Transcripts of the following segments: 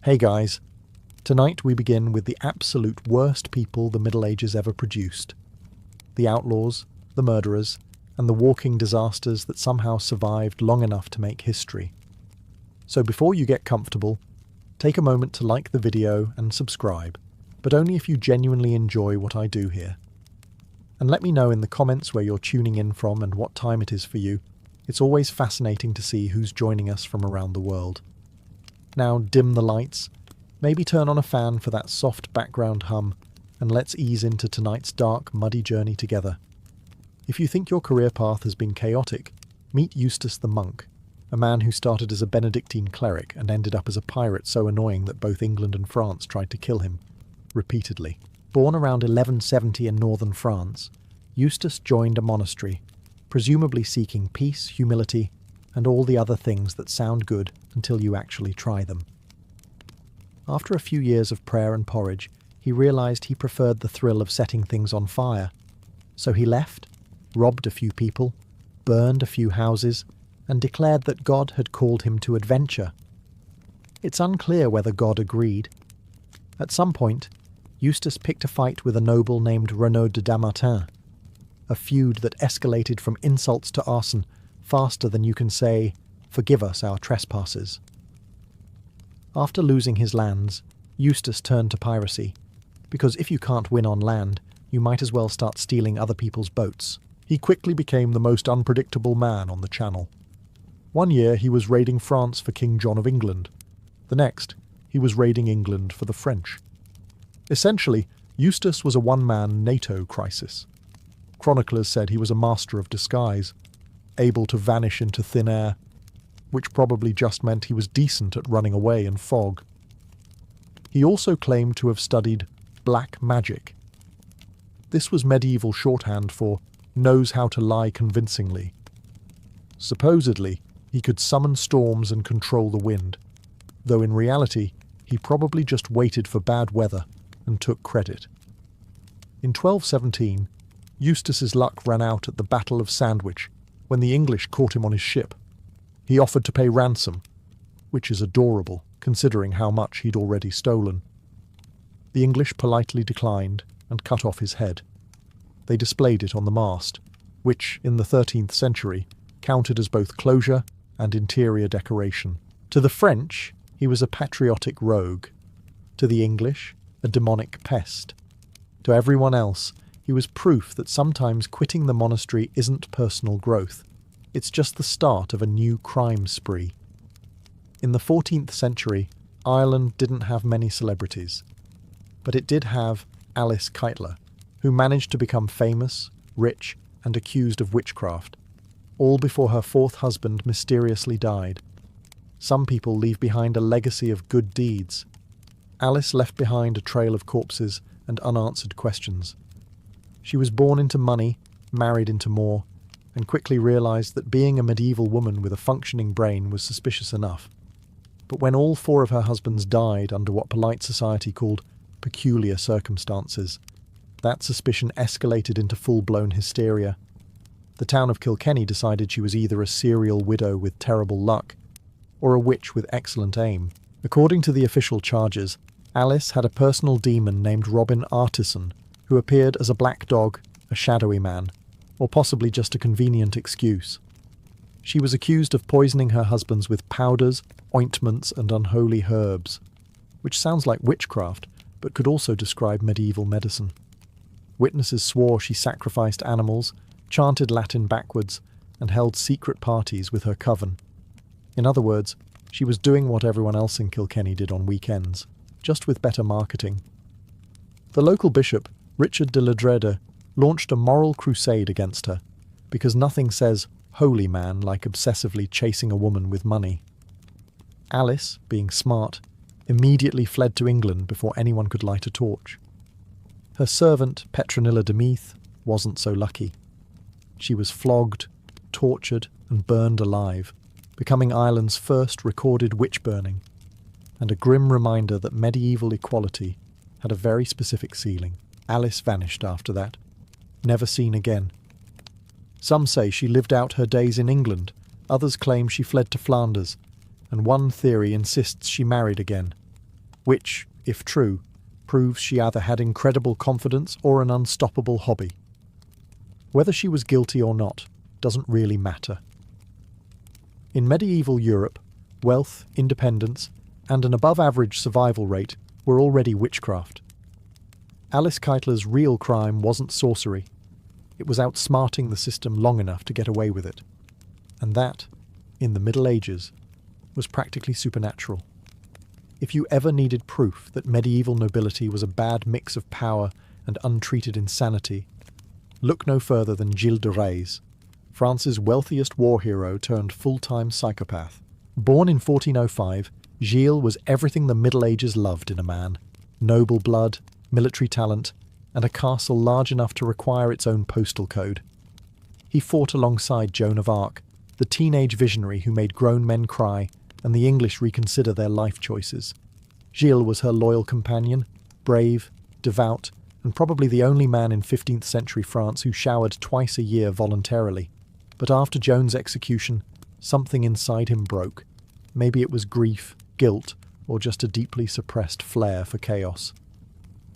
Hey guys, tonight we begin with the absolute worst people the Middle Ages ever produced. The outlaws, the murderers, and the walking disasters that somehow survived long enough to make history. So before you get comfortable, take a moment to like the video and subscribe, but only if you genuinely enjoy what I do here. And let me know in the comments where you're tuning in from and what time it is for you. It's always fascinating to see who's joining us from around the world. Now dim the lights, maybe turn on a fan for that soft background hum, and let's ease into tonight's dark, muddy journey together. If you think your career path has been chaotic, meet Eustace the monk, a man who started as a Benedictine cleric and ended up as a pirate so annoying that both England and France tried to kill him, repeatedly. Born around 1170 in northern France, Eustace joined a monastery, presumably seeking peace, humility, and all the other things that sound good until you actually try them. After a few years of prayer and porridge, he realized he preferred the thrill of setting things on fire. So he left, robbed a few people, burned a few houses, and declared that God had called him to adventure. It's unclear whether God agreed. At some point, Eustace picked a fight with a noble named Renaud de Damartin, a feud that escalated from insults to arson faster than you can say, "Forgive us our trespasses." After losing his lands, Eustace turned to piracy, because if you can't win on land, you might as well start stealing other people's boats. He quickly became the most unpredictable man on the Channel. One year he was raiding France for King John of England. The next, he was raiding England for the French. Essentially, Eustace was a one-man NATO crisis. Chroniclers said he was a master of disguise, able to vanish into thin air, which probably just meant he was decent at running away in fog. He also claimed to have studied black magic. This was medieval shorthand for knows how to lie convincingly. Supposedly, he could summon storms and control the wind, though in reality, he probably just waited for bad weather and took credit. In 1217, Eustace's luck ran out at the Battle of Sandwich, when the English caught him on his ship. He offered to pay ransom, which is adorable, considering how much he'd already stolen. The English politely declined and cut off his head. They displayed it on the mast, which, in the 13th century, counted as both closure and interior decoration. To the French, he was a patriotic rogue. To the English, a demonic pest. To everyone else, he was proof that sometimes quitting the monastery isn't personal growth. It's just the start of a new crime spree. In the 14th century, Ireland didn't have many celebrities, but it did have Alice Keitler, who managed to become famous, rich, and accused of witchcraft, all before her fourth husband mysteriously died. Some people leave behind a legacy of good deeds. Alice left behind a trail of corpses and unanswered questions. She was born into money, married into more, and quickly realized that being a medieval woman with a functioning brain was suspicious enough. But when all four of her husbands died under what polite society called peculiar circumstances, that suspicion escalated into full-blown hysteria. The town of Kilkenny decided she was either a serial widow with terrible luck, or a witch with excellent aim. According to the official charges, Alice had a personal demon named Robin Artisan, who appeared as a black dog, a shadowy man, or possibly just a convenient excuse. She was accused of poisoning her husbands with powders, ointments, and unholy herbs, which sounds like witchcraft, but could also describe medieval medicine. Witnesses swore she sacrificed animals, chanted Latin backwards, and held secret parties with her coven. In other words, she was doing what everyone else in Kilkenny did on weekends, just with better marketing. The local bishop, Richard de la Drede, launched a moral crusade against her, because nothing says holy man like obsessively chasing a woman with money. Alice, being smart, immediately fled to England before anyone could light a torch. Her servant, Petronilla de Meath, wasn't so lucky. She was flogged, tortured, and burned alive, becoming Ireland's first recorded witch burning, and a grim reminder that medieval equality had a very specific ceiling. Alice vanished after that, never seen again. Some say she lived out her days in England, others claim she fled to Flanders, and one theory insists she married again. which, if true, proves she either had incredible confidence or an unstoppable hobby. Whether she was guilty or not doesn't really matter. In medieval Europe, wealth, independence, and an above-average survival rate were already witchcraft. Alice Keitler's real crime wasn't sorcery. It was outsmarting the system long enough to get away with it. And that, in the Middle Ages, was practically supernatural. If you ever needed proof that medieval nobility was a bad mix of power and untreated insanity, look no further than Gilles de Rais, France's wealthiest war hero turned full-time psychopath. Born in 1405, Gilles was everything the Middle Ages loved in a man: noble blood, military talent, and a castle large enough to require its own postal code. He fought alongside Joan of Arc, the teenage visionary who made grown men cry and the English reconsider their life choices. Gilles was her loyal companion, brave, devout, and probably the only man in 15th century France who showered twice a year voluntarily. But after Joan's execution, something inside him broke. Maybe it was grief, guilt, or just a deeply suppressed flair for chaos.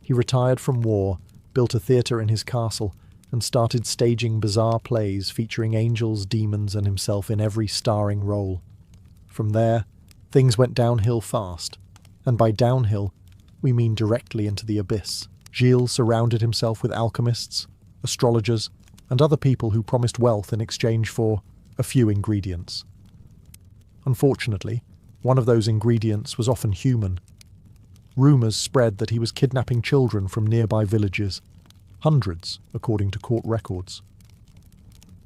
He retired from war, built a theatre in his castle, and started staging bizarre plays featuring angels, demons, and himself in every starring role. From there, things went downhill fast, and by downhill, we mean directly into the abyss. Gilles surrounded himself with alchemists, astrologers, and other people who promised wealth in exchange for a few ingredients. Unfortunately, one of those ingredients was often human. Rumours spread that he was kidnapping children from nearby villages, hundreds, according to court records.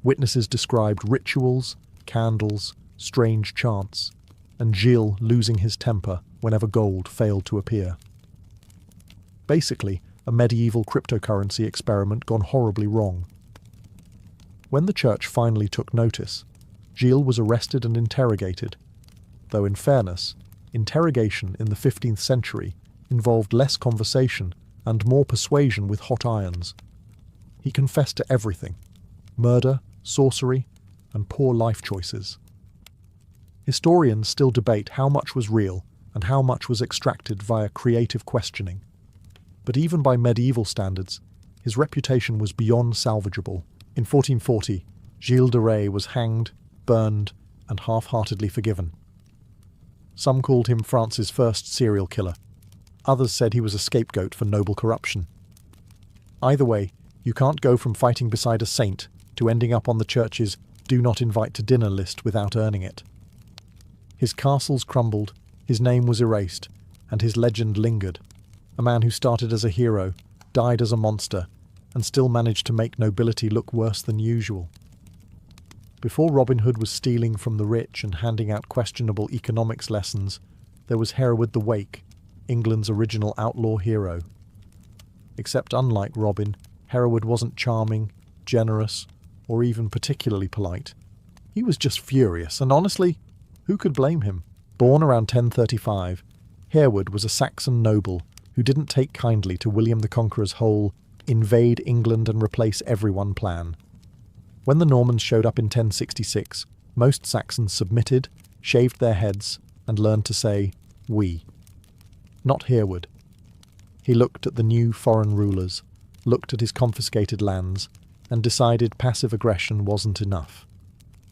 Witnesses described rituals, candles, strange chants, and Gilles losing his temper whenever gold failed to appear. Basically, a medieval cryptocurrency experiment gone horribly wrong. When the church finally took notice, Gilles was arrested and interrogated, though in fairness, interrogation in the 15th century involved less conversation and more persuasion with hot irons. He confessed to everything: murder, sorcery, and poor life choices. Historians still debate how much was real and how much was extracted via creative questioning. But even by medieval standards, his reputation was beyond salvageable. In 1440, Gilles de Rais was hanged, burned, and half-heartedly forgiven. Some called him France's first serial killer. Others said he was a scapegoat for noble corruption. Either way, you can't go from fighting beside a saint to ending up on the church's "do not invite to dinner" list without earning it. His castles crumbled, his name was erased, and his legend lingered. A man who started as a hero, died as a monster, and still managed to make nobility look worse than usual. Before Robin Hood was stealing from the rich and handing out questionable economics lessons, there was Hereward the Wake, England's original outlaw hero. Except unlike Robin, Hereward wasn't charming, generous, or even particularly polite. He was just furious, and honestly, who could blame him? Born around 1035, Hereward was a Saxon noble who didn't take kindly to William the Conqueror's whole invade England and replace everyone plan. When the Normans showed up in 1066, most Saxons submitted, shaved their heads, and learned to say, "we." Not Hereward. He looked at the new foreign rulers, looked at his confiscated lands, and decided passive aggression wasn't enough.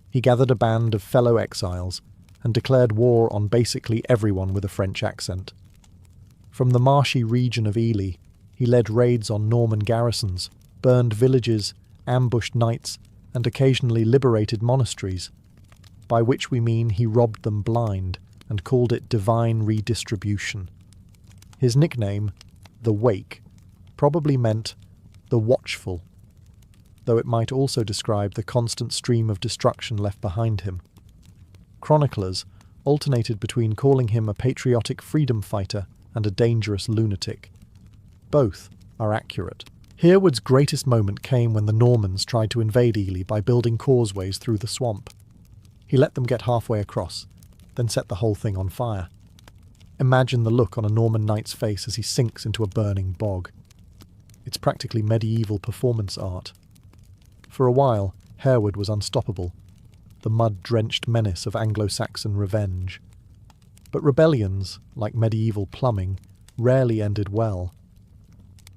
He gathered a band of fellow exiles and declared war on basically everyone with a French accent. From the marshy region of Ely, he led raids on Norman garrisons, burned villages, ambushed knights, and occasionally liberated monasteries, by which we mean he robbed them blind and called it divine redistribution. His nickname, the Wake, probably meant the watchful, though it might also describe the constant stream of destruction left behind him. Chroniclers alternated between calling him a patriotic freedom fighter and a dangerous lunatic. Both are accurate. Hereward's greatest moment came when the Normans tried to invade Ely by building causeways through the swamp. He let them get halfway across, then set the whole thing on fire. Imagine the look on a Norman knight's face as he sinks into a burning bog. It's practically medieval performance art. For a while, Hereward was unstoppable, the mud-drenched menace of Anglo-Saxon revenge. But rebellions, like medieval plumbing, rarely ended well.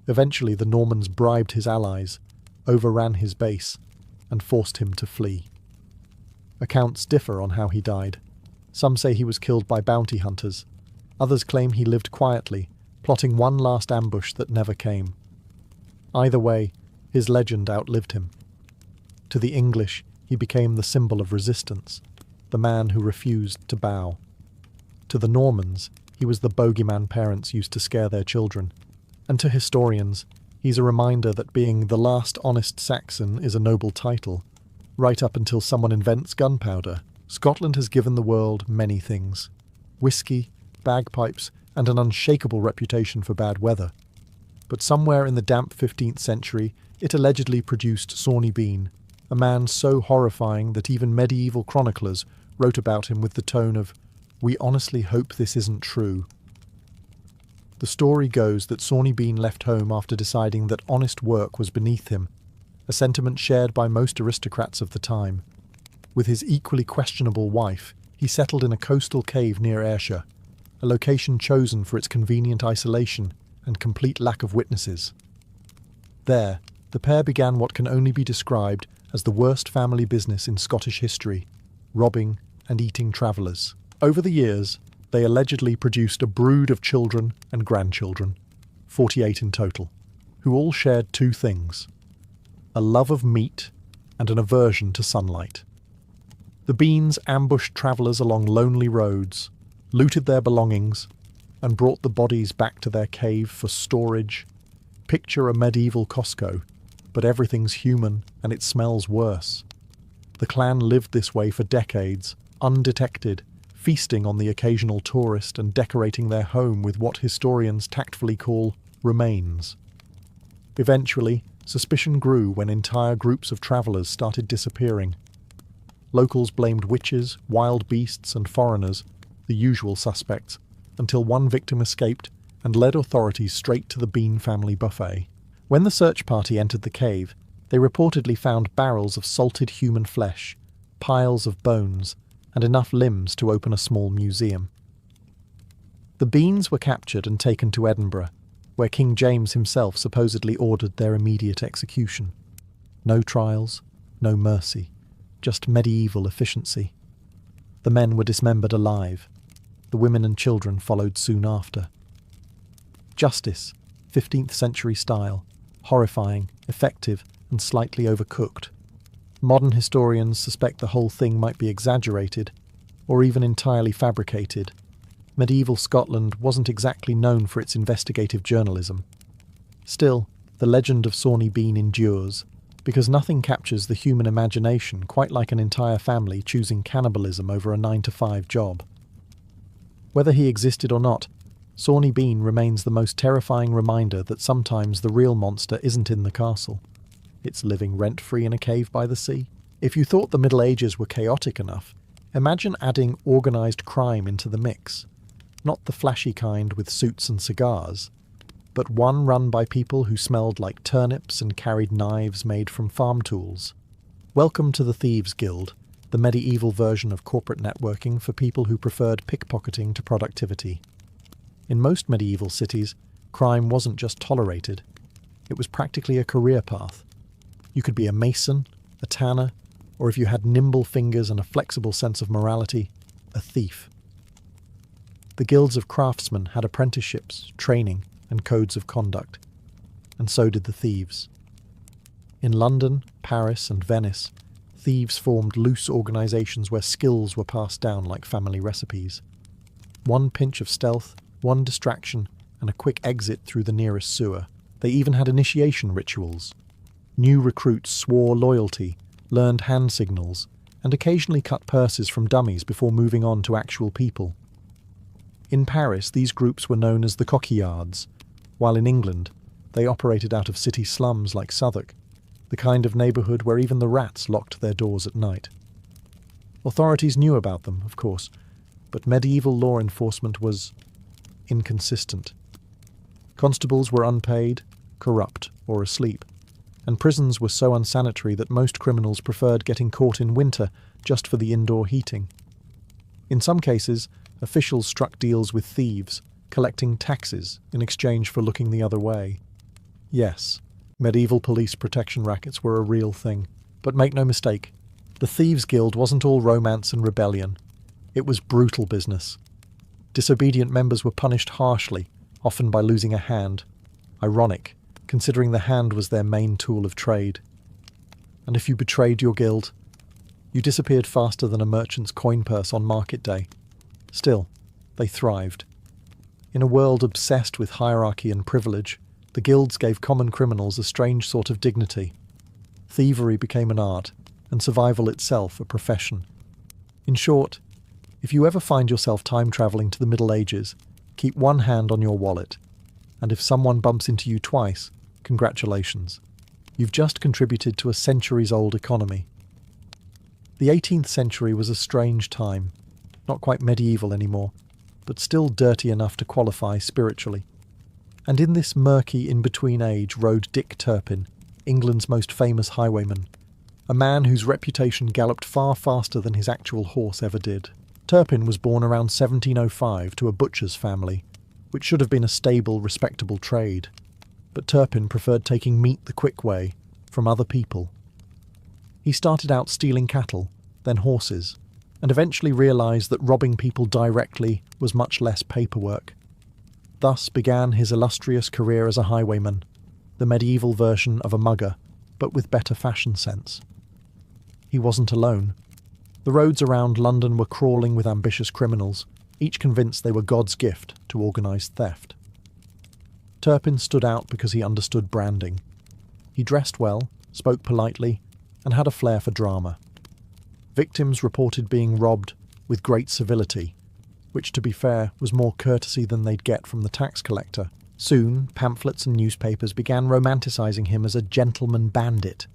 Eventually the Normans bribed his allies, overran his base, and forced him to flee. Accounts differ on how he died. Some say he was killed by bounty hunters. Others claim he lived quietly, plotting one last ambush that never came. Either way, his legend outlived him. To the English, he became the symbol of resistance, the man who refused to bow. To the Normans, he was the bogeyman parents used to scare their children. And to historians, he's a reminder that being the last honest Saxon is a noble title. Right up until someone invents gunpowder, Scotland has given the world many things. Whiskey, bagpipes, and an unshakable reputation for bad weather. But somewhere in the damp 15th century, it allegedly produced Sawney Bean, a man so horrifying that even medieval chroniclers wrote about him with the tone of, "We honestly hope this isn't true." The story goes that Sawney Bean left home after deciding that honest work was beneath him, a sentiment shared by most aristocrats of the time. With his equally questionable wife, he settled in a coastal cave near Ayrshire, a location chosen for its convenient isolation and complete lack of witnesses. There, the pair began what can only be described as the worst family business in Scottish history, robbing and eating travellers. Over the years, they allegedly produced a brood of children and grandchildren, 48 in total, who all shared two things: a love of meat and an aversion to sunlight. The Beans ambushed travellers along lonely roads, looted their belongings, and brought the bodies back to their cave for storage. Picture a medieval Costco, but everything's human and it smells worse. The clan lived this way for decades, undetected, feasting on the occasional tourist and decorating their home with what historians tactfully call remains. Eventually, suspicion grew when entire groups of travellers started disappearing. Locals blamed witches, wild beasts, and foreigners, the usual suspects, until one victim escaped and led authorities straight to the Bean family buffet. When the search party entered the cave, they reportedly found barrels of salted human flesh, piles of bones, and enough limbs to open a small museum. The Beans were captured and taken to Edinburgh, where King James himself supposedly ordered their immediate execution. No trials, no mercy, just medieval efficiency. The men were dismembered alive. The women and children followed soon after. Justice, 15th century style, horrifying, effective, and slightly overcooked. Modern historians suspect the whole thing might be exaggerated, or even entirely fabricated. Medieval Scotland wasn't exactly known for its investigative journalism. Still, the legend of Sawney Bean endures, because nothing captures the human imagination quite like an entire family choosing cannibalism over a 9-to-5 job. Whether he existed or not, Sawney Bean remains the most terrifying reminder that sometimes the real monster isn't in the castle. It's living rent-free in a cave by the sea. If you thought the Middle Ages were chaotic enough, imagine adding organised crime into the mix. Not the flashy kind with suits and cigars, but one run by people who smelled like turnips and carried knives made from farm tools. Welcome to the Thieves Guild, the medieval version of corporate networking for people who preferred pickpocketing to productivity. In most medieval cities, crime wasn't just tolerated. It was practically a career path. You could be a mason, a tanner, or if you had nimble fingers and a flexible sense of morality, a thief. The guilds of craftsmen had apprenticeships, training, and codes of conduct, and so did the thieves. In London, Paris, and Venice, thieves formed loose organisations where skills were passed down like family recipes. One pinch of stealth, one distraction, and a quick exit through the nearest sewer. They even had initiation rituals. New recruits swore loyalty, learned hand signals, and occasionally cut purses from dummies before moving on to actual people. In Paris, these groups were known as the coquillards, while in England, they operated out of city slums like Southwark, the kind of neighbourhood where even the rats locked their doors at night. Authorities knew about them, of course, but medieval law enforcement was inconsistent. Constables were unpaid, corrupt, or asleep, and prisons were so unsanitary that most criminals preferred getting caught in winter just for the indoor heating. In some cases, officials struck deals with thieves, collecting taxes in exchange for looking the other way. Yes, medieval police protection rackets were a real thing, but make no mistake, the Thieves' Guild wasn't all romance and rebellion. It was brutal business. Disobedient members were punished harshly, often by losing a hand. Ironic, considering the hand was their main tool of trade. And if you betrayed your guild, you disappeared faster than a merchant's coin purse on market day. Still, they thrived. In a world obsessed with hierarchy and privilege, the guilds gave common criminals a strange sort of dignity. Thievery became an art, and survival itself a profession. In short, if you ever find yourself time-travelling to the Middle Ages, keep one hand on your wallet, and if someone bumps into you twice, congratulations. You've just contributed to a centuries-old economy. The 18th century was a strange time, not quite medieval anymore, but still dirty enough to qualify spiritually. And in this murky in-between age rode Dick Turpin, England's most famous highwayman, a man whose reputation galloped far faster than his actual horse ever did. Turpin was born around 1705 to a butcher's family, which should have been a stable, respectable trade. But Turpin preferred taking meat the quick way, from other people. He started out stealing cattle, then horses, and eventually realised that robbing people directly was much less paperwork. Thus began his illustrious career as a highwayman, the medieval version of a mugger, but with better fashion sense. He wasn't alone. The roads around London were crawling with ambitious criminals, each convinced they were God's gift to organised theft. Turpin stood out because he understood branding. He dressed well, spoke politely, and had a flair for drama. Victims reported being robbed with great civility, which, to be fair, was more courtesy than they'd get from the tax collector. Soon, pamphlets and newspapers began romanticising him as a gentleman bandit.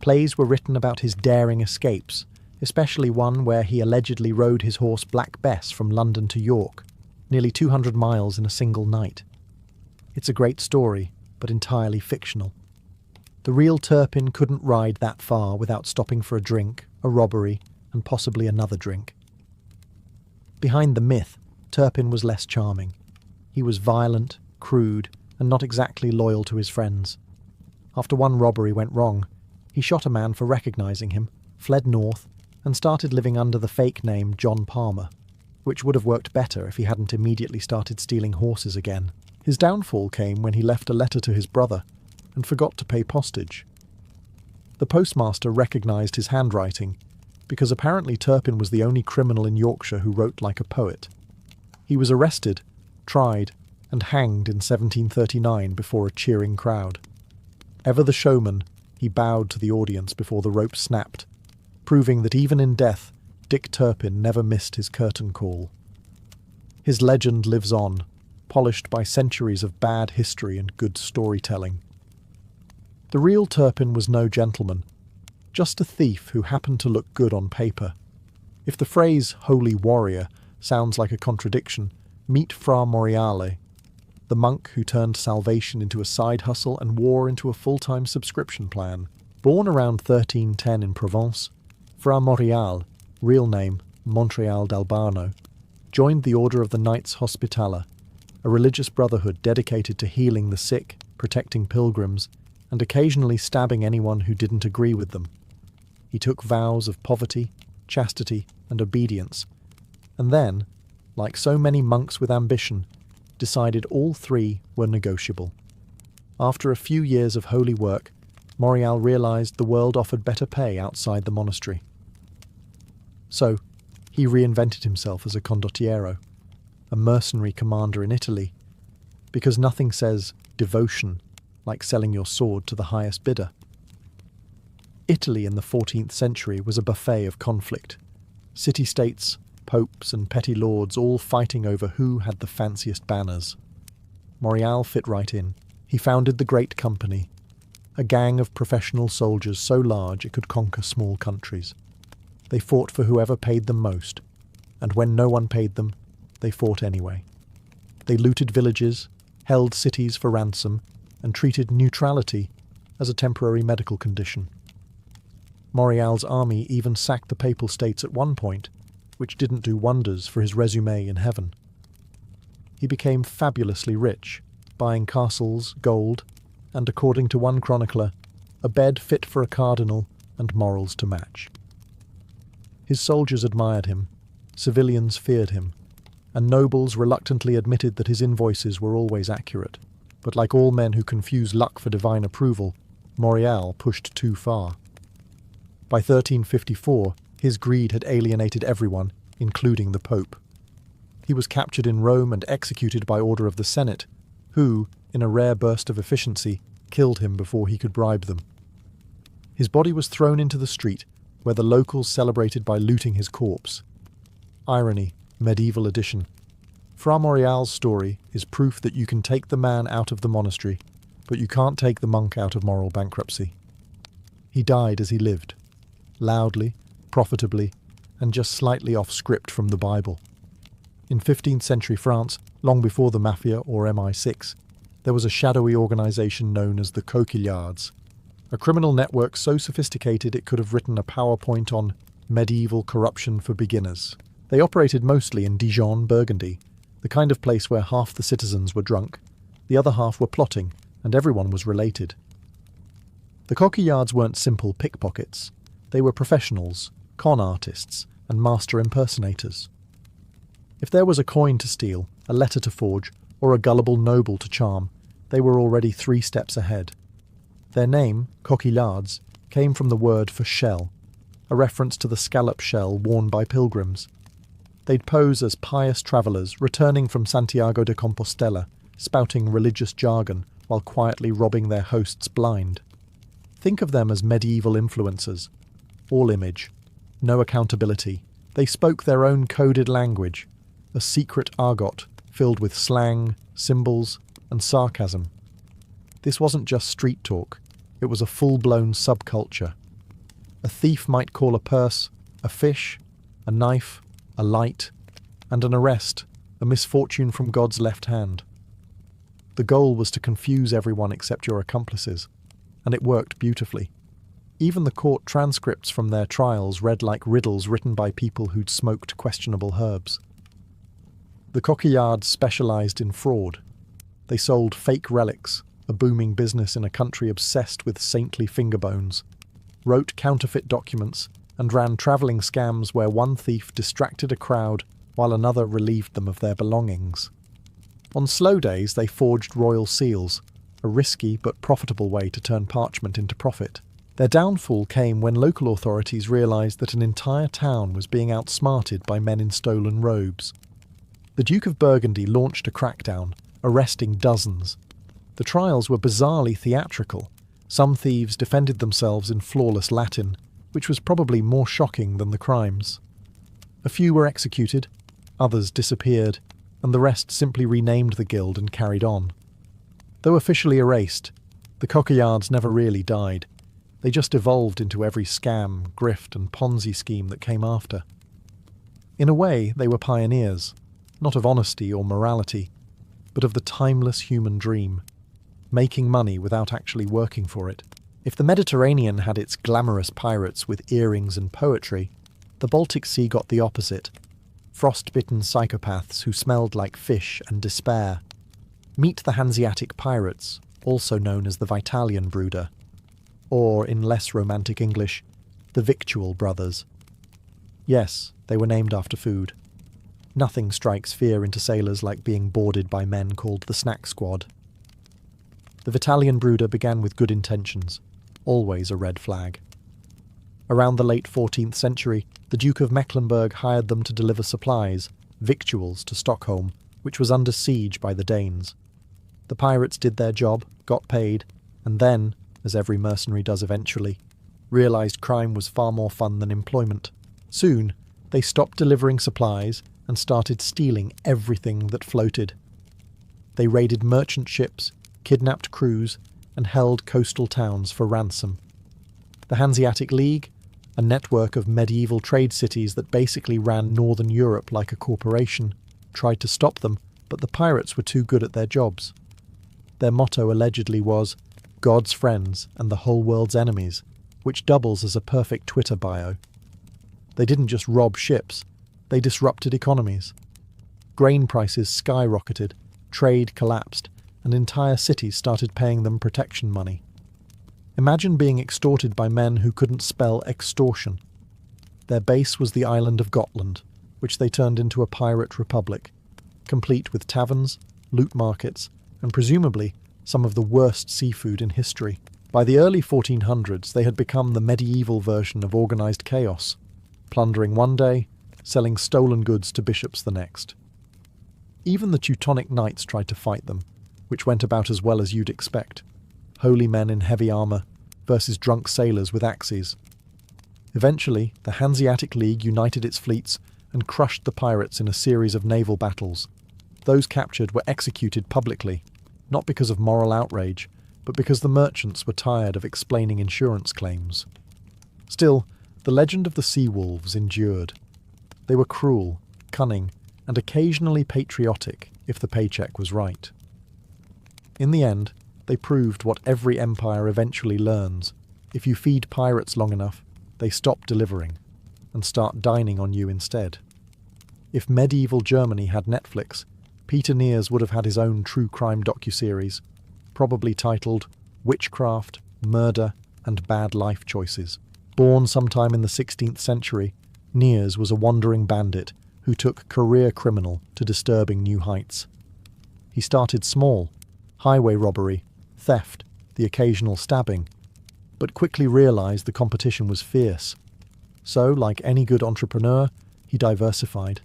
Plays were written about his daring escapes, especially one where he allegedly rode his horse Black Bess from London to York, nearly 200 miles in a single night. It's a great story, but entirely fictional. The real Turpin couldn't ride that far without stopping for a drink, a robbery, and possibly another drink. Behind the myth, Turpin was less charming. He was violent, crude, and not exactly loyal to his friends. After one robbery went wrong, he shot a man for recognising him, fled north, and started living under the fake name John Palmer, which would have worked better if he hadn't immediately started stealing horses again. His downfall came when he left a letter to his brother and forgot to pay postage. The postmaster recognised his handwriting, because apparently Turpin was the only criminal in Yorkshire who wrote like a poet. He was arrested, tried, and hanged in 1739 before a cheering crowd. Ever the showman, he bowed to the audience before the rope snapped, proving that even in death, Dick Turpin never missed his curtain call. His legend lives on, polished by centuries of bad history and good storytelling. The real Turpin was no gentleman, just a thief who happened to look good on paper. If the phrase holy warrior sounds like a contradiction, meet Fra Moriale, the monk who turned salvation into a side hustle and war into a full-time subscription plan. Born around 1310 in Provence, Fra Moriale, real name Montreal d'Albano, joined the Order of the Knights Hospitaller, a religious brotherhood dedicated to healing the sick, protecting pilgrims, and occasionally stabbing anyone who didn't agree with them. He took vows of poverty, chastity, and obedience, and then, like so many monks with ambition, decided all three were negotiable. After a few years of holy work, Morial realised the world offered better pay outside the monastery. So, he reinvented himself as a condottiero, a mercenary commander in Italy, because nothing says devotion like selling your sword to the highest bidder. Italy in the 14th century was a buffet of conflict. City-states, popes and petty lords all fighting over who had the fanciest banners. Morial fit right in. He founded the Great Company, a gang of professional soldiers so large it could conquer small countries. They fought for whoever paid them most, and when no one paid them, they fought anyway. They looted villages, held cities for ransom, and treated neutrality as a temporary medical condition. Morial's army even sacked the Papal States at one point, which didn't do wonders for his resume in heaven. he became fabulously rich, buying castles, gold, and, according to one chronicler, a bed fit for a cardinal and morals to match. His soldiers admired him, civilians feared him, and nobles reluctantly admitted that his invoices were always accurate. But like all men who confuse luck for divine approval, Maurial pushed too far. By 1354, his greed had alienated everyone, including the Pope. He was captured in Rome and executed by order of the Senate, who, in a rare burst of efficiency, killed him before he could bribe them. His body was thrown into the street, where the locals celebrated by looting his corpse. Irony, medieval edition. Fra Maurial's story is proof that you can take the man out of the monastery, but you can't take the monk out of moral bankruptcy. He died as he lived, loudly, profitably, and just slightly off script from the Bible. In 15th century France, long before the Mafia or MI6, there was a shadowy organisation known as the Coquillards, a criminal network so sophisticated it could have written a PowerPoint on medieval corruption for beginners. They operated mostly in Dijon, Burgundy, the kind of place where half the citizens were drunk, the other half were plotting, and everyone was related. The Coquillards weren't simple pickpockets. They were professionals, con artists, and master impersonators. If there was a coin to steal, a letter to forge, or a gullible noble to charm, they were already 3 steps ahead. Their name, Coquillards, came from the word for shell, a reference to the scallop shell worn by pilgrims. They'd pose as pious travellers returning from Santiago de Compostela, spouting religious jargon while quietly robbing their hosts blind. Think of them as medieval influencers. All image, no accountability. They spoke their own coded language, a secret argot filled with slang, symbols, and sarcasm. This wasn't just street talk, it was a full-blown subculture. A thief might call a purse a fish, a knife, a light, and an arrest a misfortune from God's left hand. The goal was to confuse everyone except your accomplices, and it worked beautifully. Even the court transcripts from their trials read like riddles written by people who'd smoked questionable herbs. The Coquillards specialised in fraud. They sold fake relics, a booming business in a country obsessed with saintly finger bones, wrote counterfeit documents, and ran travelling scams where one thief distracted a crowd while another relieved them of their belongings. On slow days they forged royal seals, a risky but profitable way to turn parchment into profit. Their downfall came when local authorities realised that an entire town was being outsmarted by men in stolen robes. The Duke of Burgundy launched a crackdown, arresting dozens. The trials were bizarrely theatrical. Some thieves defended themselves in flawless Latin, which was probably more shocking than the crimes. A few were executed, others disappeared, and the rest simply renamed the guild and carried on. Though officially erased, the Coquillards never really died. They just evolved into every scam, grift, and Ponzi scheme that came after. In a way, they were pioneers, not of honesty or morality, but of the timeless human dream, making money without actually working for it. If the Mediterranean had its glamorous pirates with earrings and poetry, the Baltic Sea got the opposite. Frost-bitten psychopaths who smelled like fish and despair. Meet the Hanseatic pirates, also known as the Vitalian Brooder, or, in less romantic English, the Victual Brothers. Yes, they were named after food. Nothing strikes fear into sailors like being boarded by men called the Snack Squad. The Vitalian Brooder began with good intentions, always a red flag. Around the late 14th century, the Duke of Mecklenburg hired them to deliver supplies, victuals, to Stockholm, which was under siege by the Danes. The pirates did their job, got paid, and then, as every mercenary does eventually, realised crime was far more fun than employment. Soon, they stopped delivering supplies and started stealing everything that floated. They raided merchant ships, kidnapped crews, and held coastal towns for ransom. The Hanseatic League, a network of medieval trade cities that basically ran northern Europe like a corporation, tried to stop them, but the pirates were too good at their jobs. Their motto allegedly was, "God's friends and the whole world's enemies," which doubles as a perfect Twitter bio. They didn't just rob ships, they disrupted economies. Grain prices skyrocketed, trade collapsed, and entire cities started paying them protection money. Imagine being extorted by men who couldn't spell extortion. Their base was the island of Gotland, which they turned into a pirate republic, complete with taverns, loot markets, and presumably some of the worst seafood in history. By the early 1400s, they had become the medieval version of organised chaos, plundering one day, selling stolen goods to bishops the next. Even the Teutonic knights tried to fight them, which went about as well as you'd expect. Holy men in heavy armour versus drunk sailors with axes. Eventually, the Hanseatic League united its fleets and crushed the pirates in a series of naval battles. Those captured were executed publicly, not because of moral outrage, but because the merchants were tired of explaining insurance claims. Still, the legend of the sea wolves endured. They were cruel, cunning, and occasionally patriotic if the paycheck was right. In the end, they proved what every empire eventually learns. If you feed pirates long enough, they stop delivering and start dining on you instead. If medieval Germany had Netflix, Peter Nears would have had his own true crime docuseries, probably titled Witchcraft, Murder, and Bad Life Choices. Born sometime in the 16th century, Nears was a wandering bandit who took career criminal to disturbing new heights. He started small, highway robbery, theft, the occasional stabbing, but quickly realised the competition was fierce. So, like any good entrepreneur, he diversified.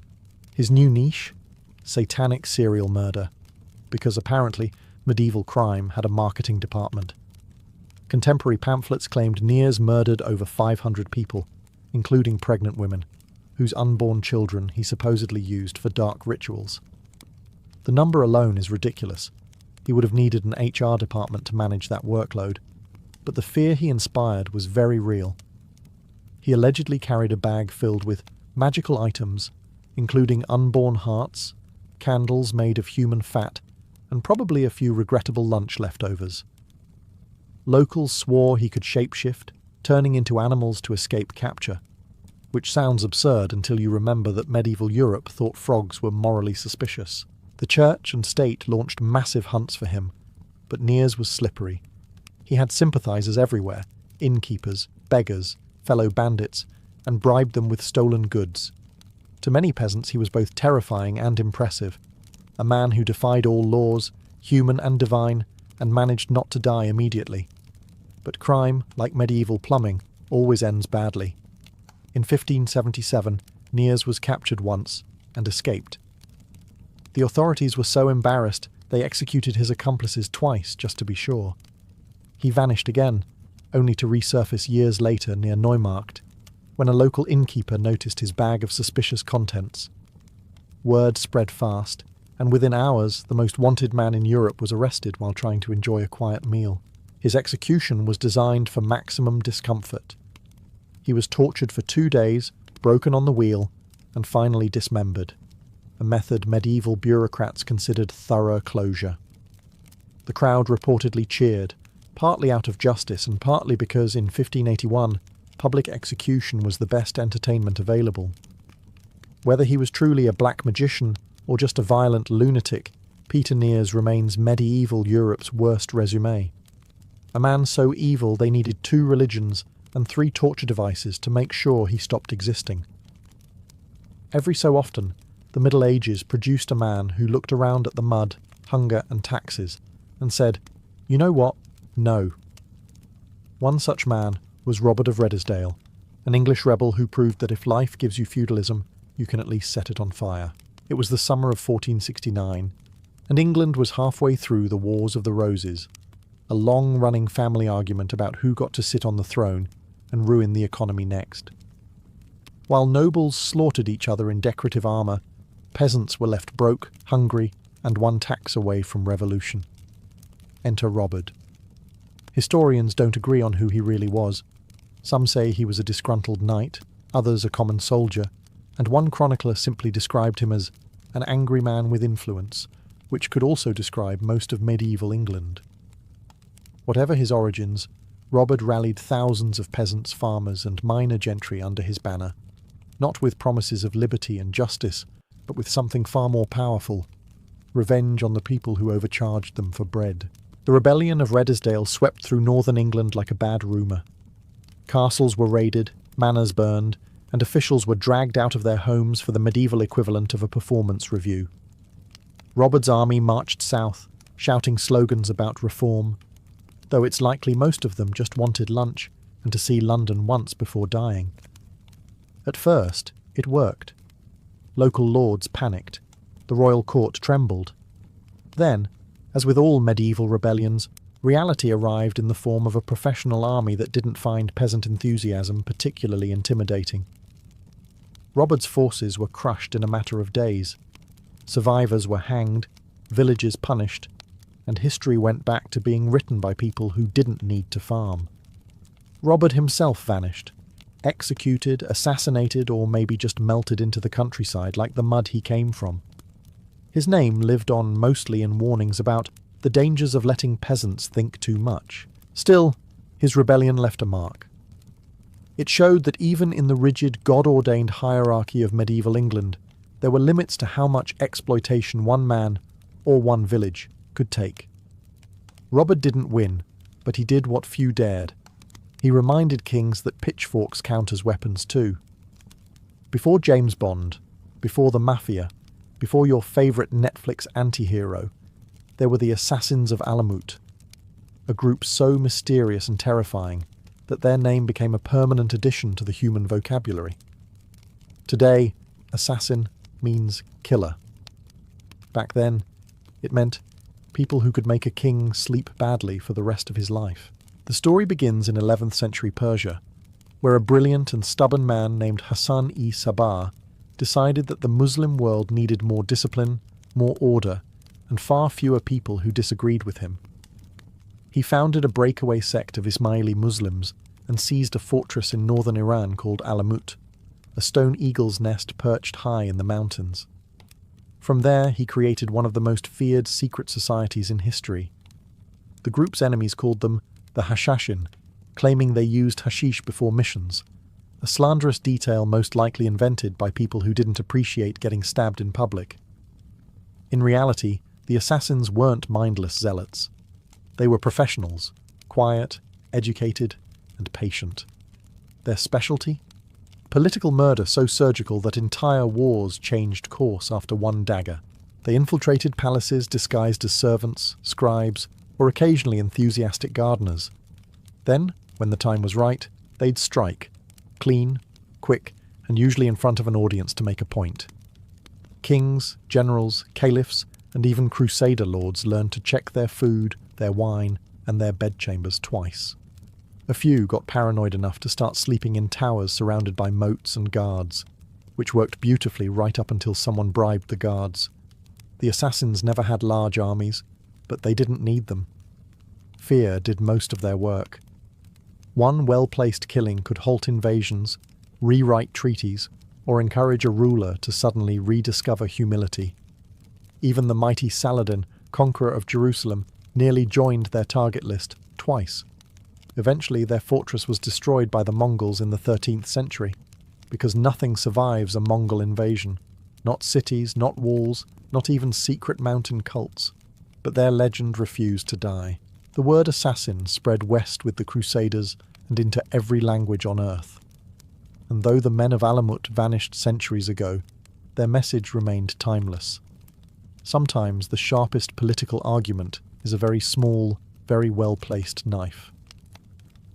His new niche? Satanic serial murder, because apparently medieval crime had a marketing department. Contemporary pamphlets claimed Nears murdered over 500 people, including pregnant women, whose unborn children he supposedly used for dark rituals. The number alone is ridiculous. He would have needed an HR department to manage that workload, but the fear he inspired was very real. He allegedly carried a bag filled with magical items, including unborn hearts, candles made of human fat, and probably a few regrettable lunch leftovers. Locals swore he could shapeshift, turning into animals to escape capture, which sounds absurd until you remember that medieval Europe thought frogs were morally suspicious. The church and state launched massive hunts for him, but Nears was slippery. He had sympathisers everywhere, innkeepers, beggars, fellow bandits, and bribed them with stolen goods. To many peasants he was both terrifying and impressive, a man who defied all laws, human and divine, and managed not to die immediately. But crime, like medieval plumbing, always ends badly. In 1577, Nears was captured once and escaped. The authorities were so embarrassed they executed his accomplices twice just to be sure. He vanished again, only to resurface years later near Neumarkt, when a local innkeeper noticed his bag of suspicious contents. Word spread fast, and within hours the most wanted man in Europe was arrested while trying to enjoy a quiet meal. His execution was designed for maximum discomfort. He was tortured for 2 days, broken on the wheel, and finally dismembered, a method medieval bureaucrats considered thorough closure. The crowd reportedly cheered, partly out of justice and partly because in 1581 public execution was the best entertainment available. Whether he was truly a black magician or just a violent lunatic, Peter Nears remains medieval Europe's worst résumé. A man so evil they needed 2 religions and 3 torture devices to make sure he stopped existing. Every so often, the Middle Ages produced a man who looked around at the mud, hunger and taxes and said, "You know what? No." One such man was Robert of Redesdale, an English rebel who proved that if life gives you feudalism, you can at least set it on fire. It was the summer of 1469, and England was halfway through the Wars of the Roses, a long-running family argument about who got to sit on the throne and ruin the economy next. While nobles slaughtered each other in decorative armour, peasants were left broke, hungry, and one tax away from revolution. Enter Robert. Historians don't agree on who he really was. Some say he was a disgruntled knight, others a common soldier, and one chronicler simply described him as an angry man with influence, which could also describe most of medieval England. Whatever his origins, Robert rallied thousands of peasants, farmers, and minor gentry under his banner, not with promises of liberty and justice, but with something far more powerful: revenge on the people who overcharged them for bread. The rebellion of Redesdale swept through northern England like a bad rumour. Castles were raided, manors burned, and officials were dragged out of their homes for the medieval equivalent of a performance review. Robbert's army marched south, shouting slogans about reform, though it's likely most of them just wanted lunch and to see London once before dying. At first, it worked. Local lords panicked. The royal court trembled. Then, as with all medieval rebellions, reality arrived in the form of a professional army that didn't find peasant enthusiasm particularly intimidating. Robert's forces were crushed in a matter of days. Survivors were hanged, villages punished, and history went back to being written by people who didn't need to farm. Robert himself vanished, executed, assassinated, or maybe just melted into the countryside like the mud he came from. His name lived on mostly in warnings about the dangers of letting peasants think too much. Still, his rebellion left a mark. It showed that even in the rigid, God-ordained hierarchy of medieval England, there were limits to how much exploitation one man, or one village, could take. Robert didn't win, but he did what few dared. He reminded kings that pitchforks count as weapons too. Before James Bond, before the Mafia, before your favourite Netflix anti-hero, there were the Assassins of Alamut, a group so mysterious and terrifying that their name became a permanent addition to the human vocabulary. Today, assassin means killer. Back then, it meant people who could make a king sleep badly for the rest of his life. The story begins in 11th century Persia, where a brilliant and stubborn man named Hassan-i-Sabah decided that the Muslim world needed more discipline, more order, and far fewer people who disagreed with him. He founded a breakaway sect of Ismaili Muslims and seized a fortress in northern Iran called Alamut, a stone eagle's nest perched high in the mountains. From there, he created one of the most feared secret societies in history. The group's enemies called them the Hashashin, claiming they used hashish before missions, a slanderous detail most likely invented by people who didn't appreciate getting stabbed in public. In reality, the assassins weren't mindless zealots. They were professionals, quiet, educated, and patient. Their specialty? Political murder so surgical that entire wars changed course after one dagger. They infiltrated palaces disguised as servants, scribes, or occasionally enthusiastic gardeners. Then, when the time was right, they'd strike, clean, quick, and usually in front of an audience to make a point. Kings, generals, caliphs, and even crusader lords learned to check their food, their wine, and their bedchambers twice. A few got paranoid enough to start sleeping in towers surrounded by moats and guards, which worked beautifully right up until someone bribed the guards. The assassins never had large armies, but they didn't need them. Fear did most of their work. One well-placed killing could halt invasions, rewrite treaties, or encourage a ruler to suddenly rediscover humility. Even the mighty Saladin, conqueror of Jerusalem, nearly joined their target list twice. Eventually, their fortress was destroyed by the Mongols in the 13th century, because nothing survives a Mongol invasion. Not cities, not walls, not even secret mountain cults. But their legend refused to die. The word assassin spread west with the Crusaders and into every language on earth. And though the men of Alamut vanished centuries ago, their message remained timeless. Sometimes the sharpest political argument is a very small, very well-placed knife.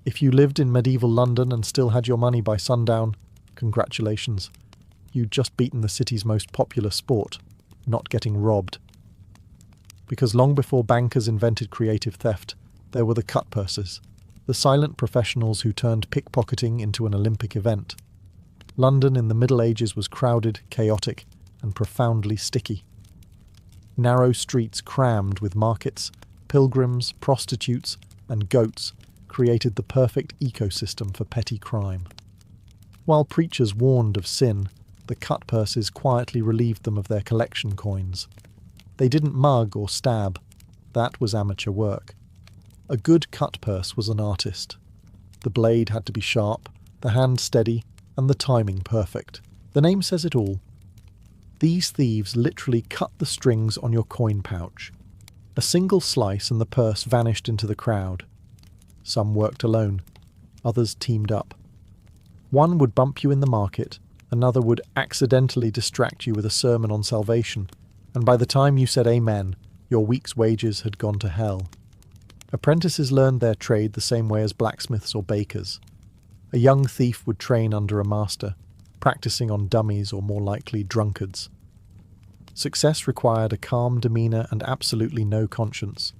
If you lived in medieval London and still had your money by sundown, congratulations. You'd just beaten the city's most popular sport, not getting robbed. Because long before bankers invented creative theft, there were the cutpurses, the silent professionals who turned pickpocketing into an Olympic event. London in the Middle Ages was crowded, chaotic, and profoundly sticky. Narrow streets crammed with markets, pilgrims, prostitutes, and goats created the perfect ecosystem for petty crime. While preachers warned of sin, the cutpurses quietly relieved them of their collection coins. They didn't mug or stab. That was amateur work. A good cutpurse was an artist. The blade had to be sharp, the hand steady, and the timing perfect. The name says it all. These thieves literally cut the strings on your coin pouch. A single slice and the purse vanished into the crowd. Some worked alone, others teamed up. One would bump you in the market, another would accidentally distract you with a sermon on salvation, and by the time you said amen, your week's wages had gone to hell. Apprentices learned their trade the same way as blacksmiths or bakers. A young thief would train under a master, practicing on dummies or more likely drunkards. Success required a calm demeanour and absolutely no conscience.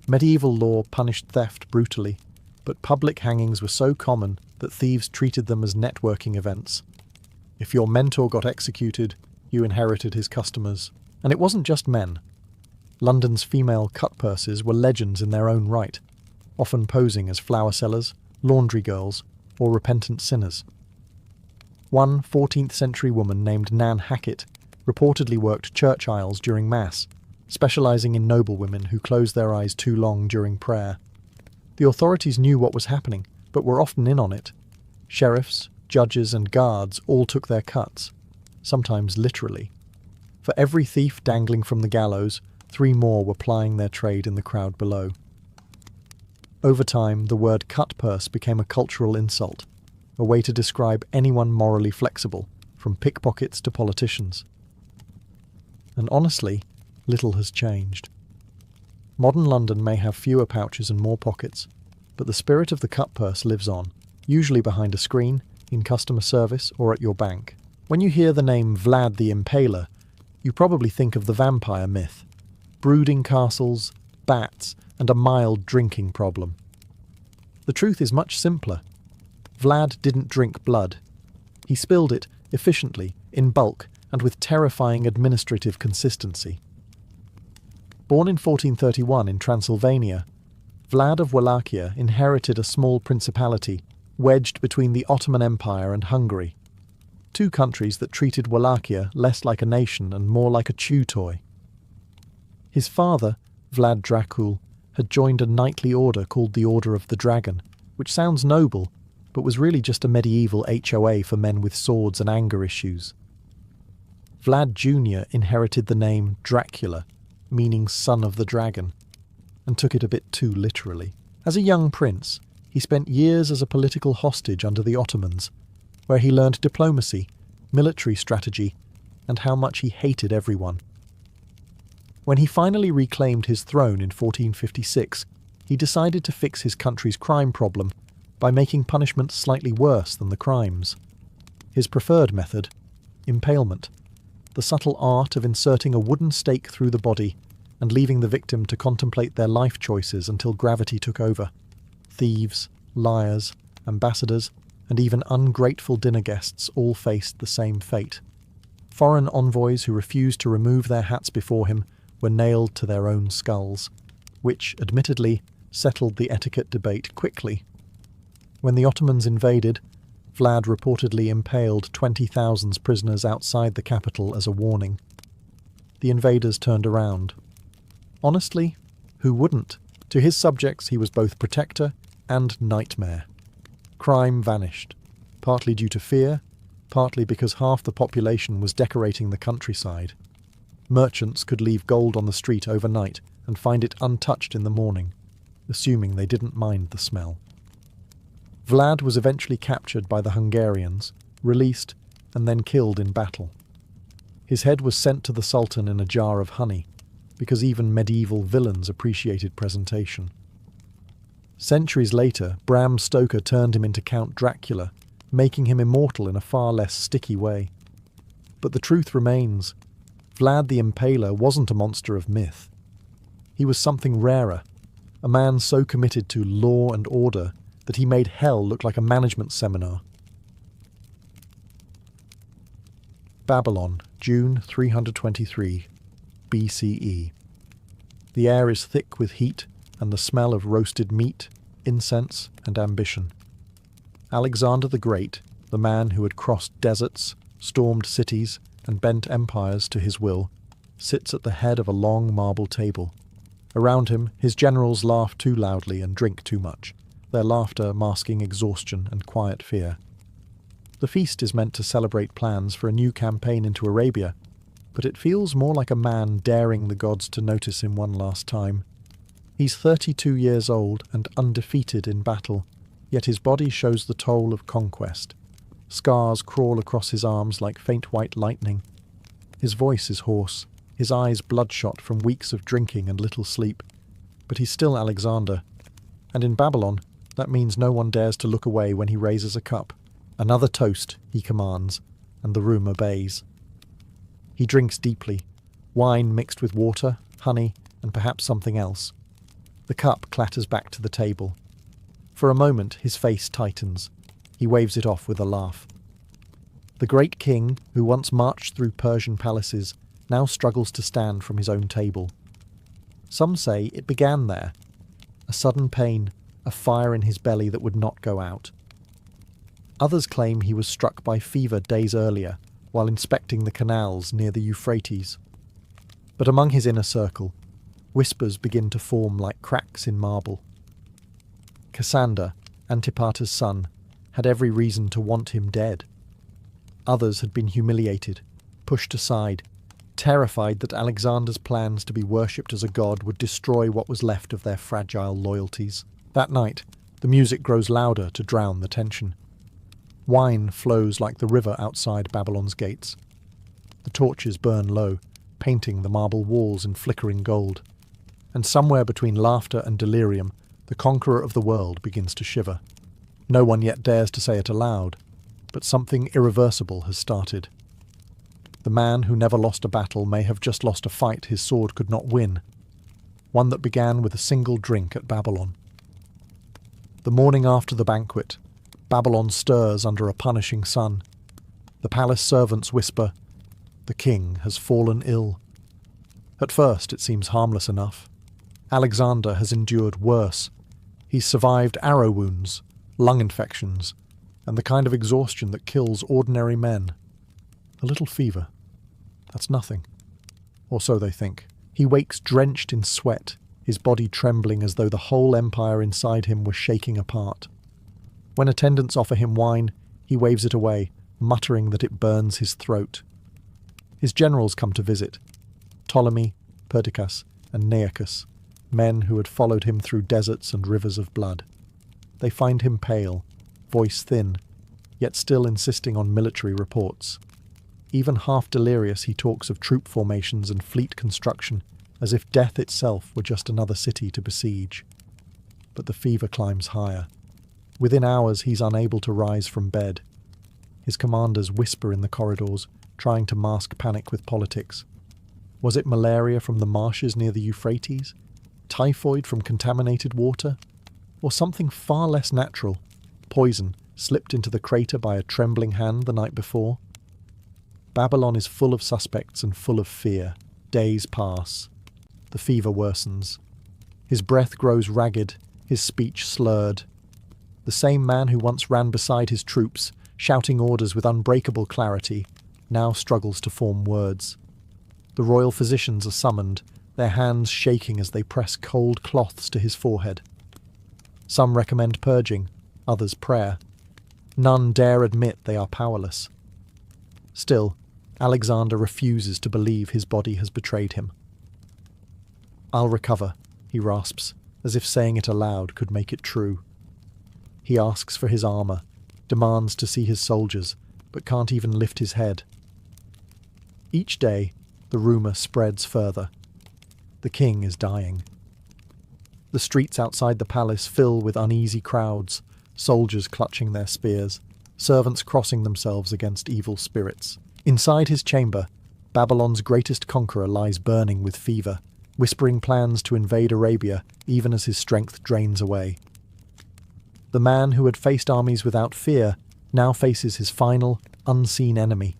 Medieval law punished theft brutally, but public hangings were so common that thieves treated them as networking events. If your mentor got executed, you inherited his customers. And it wasn't just men. London's female cut purses were legends in their own right, often posing as flower sellers, laundry girls, or repentant sinners. One 14th century woman named Nan Hackett reportedly worked church aisles during Mass, specialising in noblewomen who closed their eyes too long during prayer. The authorities knew what was happening, but were often in on it. Sheriffs, judges and guards all took their cuts, sometimes literally. For every thief dangling from the gallows, 3 more were plying their trade in the crowd below. Over time, the word cut purse became a cultural insult, a way to describe anyone morally flexible, from pickpockets to politicians. And honestly, little has changed. Modern London may have fewer pouches and more pockets, but the spirit of the cut purse lives on, usually behind a screen, in customer service or at your bank. When you hear the name Vlad the Impaler, you probably think of the vampire myth. Brooding castles, bats, and a mild drinking problem. The truth is much simpler. Vlad didn't drink blood. He spilled it efficiently, in bulk, and with terrifying administrative consistency. Born in 1431 in Transylvania, Vlad of Wallachia inherited a small principality wedged between the Ottoman Empire and Hungary, 2 countries that treated Wallachia less like a nation and more like a chew toy. His father, Vlad Dracul, had joined a knightly order called the Order of the Dragon, which sounds noble, but was really just a medieval HOA for men with swords and anger issues. Vlad Jr. inherited the name Dracula, meaning son of the dragon, and took it a bit too literally. As a young prince, he spent years as a political hostage under the Ottomans, where he learned diplomacy, military strategy, and how much he hated everyone. When he finally reclaimed his throne in 1456, he decided to fix his country's crime problem by making punishment slightly worse than the crimes. His preferred method, impalement, the subtle art of inserting a wooden stake through the body and leaving the victim to contemplate their life choices until gravity took over. Thieves, liars, ambassadors, and even ungrateful dinner guests all faced the same fate. Foreign envoys who refused to remove their hats before him were nailed to their own skulls, which, admittedly, settled the etiquette debate quickly. When the Ottomans invaded, Vlad reportedly impaled 20,000 prisoners outside the capital as a warning. The invaders turned around. Honestly, who wouldn't? To his subjects he was both protector and nightmare. Crime vanished, partly due to fear, partly because half the population was decorating the countryside. Merchants could leave gold on the street overnight and find it untouched in the morning, assuming they didn't mind the smell. Vlad was eventually captured by the Hungarians, released, and then killed in battle. His head was sent to the Sultan in a jar of honey, because even medieval villains appreciated presentation. Centuries later, Bram Stoker turned him into Count Dracula, making him immortal in a far less sticky way. But the truth remains, Vlad the Impaler wasn't a monster of myth. He was something rarer, a man so committed to law and order that he made hell look like a management seminar. Babylon, June 323, BCE. The air is thick with heat and the smell of roasted meat, incense, and ambition. Alexander the Great, the man who had crossed deserts, stormed cities, and bent empires to his will, sits at the head of a long marble table. Around him, his generals laugh too loudly and drink too much, their laughter masking exhaustion and quiet fear. The feast is meant to celebrate plans for a new campaign into Arabia, but it feels more like a man daring the gods to notice him one last time. He's 32 years old and undefeated in battle, yet his body shows the toll of conquest. Scars crawl across his arms like faint white lightning. His voice is hoarse, his eyes bloodshot from weeks of drinking and little sleep. But he's still Alexander, and in Babylon, that means no one dares to look away when he raises a cup. Another toast, he commands, and the room obeys. He drinks deeply, wine mixed with water, honey, and perhaps something else. The cup clatters back to the table. For a moment, his face tightens. He waves it off with a laugh. The great king, who once marched through Persian palaces, now struggles to stand from his own table. Some say it began there. A sudden pain, a fire in his belly that would not go out. Others claim he was struck by fever days earlier, while inspecting the canals near the Euphrates. But among his inner circle, whispers begin to form like cracks in marble. Cassander, Antipater's son, had every reason to want him dead. Others had been humiliated, pushed aside, terrified that Alexander's plans to be worshipped as a god would destroy what was left of their fragile loyalties. That night, the music grows louder to drown the tension. Wine flows like the river outside Babylon's gates. The torches burn low, painting the marble walls in flickering gold. And somewhere between laughter and delirium, the conqueror of the world begins to shiver. No one yet dares to say it aloud, but something irreversible has started. The man who never lost a battle may have just lost a fight his sword could not win, one that began with a single drink at Babylon. The morning after the banquet, Babylon stirs under a punishing sun. The palace servants whisper, "The king has fallen ill." At first it seems harmless enough. Alexander has endured worse. He's survived arrow wounds, lung infections, and the kind of exhaustion that kills ordinary men. A little fever. That's nothing. Or so they think. He wakes drenched in sweat, his body trembling as though the whole empire inside him was shaking apart. When attendants offer him wine, he waves it away, muttering that it burns his throat. His generals come to visit. Ptolemy, Perdiccas, and Nearchus, men who had followed him through deserts and rivers of blood. They find him pale, voice thin, yet still insisting on military reports. Even half delirious, he talks of troop formations and fleet construction, as if death itself were just another city to besiege. But the fever climbs higher. Within hours, he's unable to rise from bed. His commanders whisper in the corridors, trying to mask panic with politics. Was it malaria from the marshes near the Euphrates? Typhoid from contaminated water? Or something far less natural, poison slipped into the crater by a trembling hand the night before? Babylon is full of suspects and full of fear. Days pass. The fever worsens. His breath grows ragged, his speech slurred. The same man who once ran beside his troops, shouting orders with unbreakable clarity, now struggles to form words. The royal physicians are summoned, their hands shaking as they press cold cloths to his forehead. Some recommend purging, others prayer. None dare admit they are powerless. Still, Alexander refuses to believe his body has betrayed him. "I'll recover," he rasps, as if saying it aloud could make it true. He asks for his armour, demands to see his soldiers, but can't even lift his head. Each day, the rumour spreads further. The king is dying. The streets outside the palace fill with uneasy crowds, soldiers clutching their spears, servants crossing themselves against evil spirits. Inside his chamber, Babylon's greatest conqueror lies burning with fever, whispering plans to invade Arabia even as his strength drains away. The man who had faced armies without fear now faces his final, unseen enemy,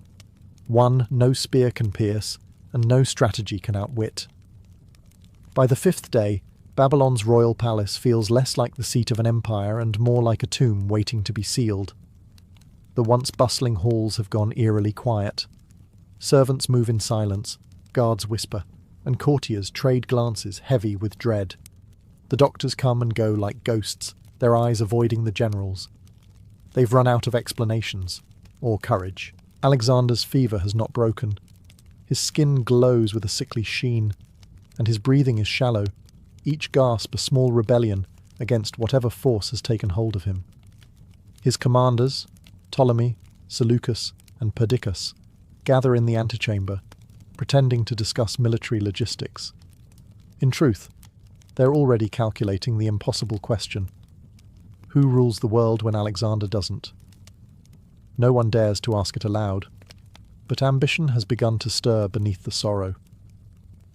one no spear can pierce and no strategy can outwit. By the fifth day, Babylon's royal palace feels less like the seat of an empire and more like a tomb waiting to be sealed. The once bustling halls have gone eerily quiet. Servants move in silence, guards whisper, and courtiers trade glances heavy with dread. The doctors come and go like ghosts, their eyes avoiding the generals. They've run out of explanations, or courage. Alexander's fever has not broken. His skin glows with a sickly sheen, and his breathing is shallow, each gasp a small rebellion against whatever force has taken hold of him. His commanders, Ptolemy, Seleucus, and Perdiccas, gather in the antechamber, pretending to discuss military logistics. In truth, they're already calculating the impossible question: who rules the world when Alexander doesn't? No one dares to ask it aloud, but ambition has begun to stir beneath the sorrow.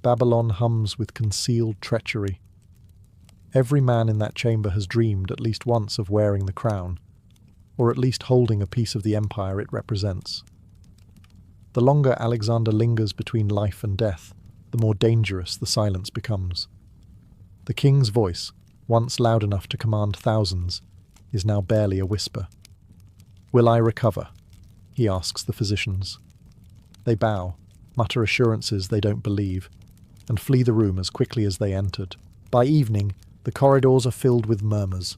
Babylon hums with concealed treachery. Every man in that chamber has dreamed at least once of wearing the crown, or at least holding a piece of the empire it represents. The longer Alexander lingers between life and death, the more dangerous the silence becomes. The king's voice, once loud enough to command thousands, is now barely a whisper. "Will I recover?" he asks the physicians. They bow, mutter assurances they don't believe, and flee the room as quickly as they entered. By evening, the corridors are filled with murmurs.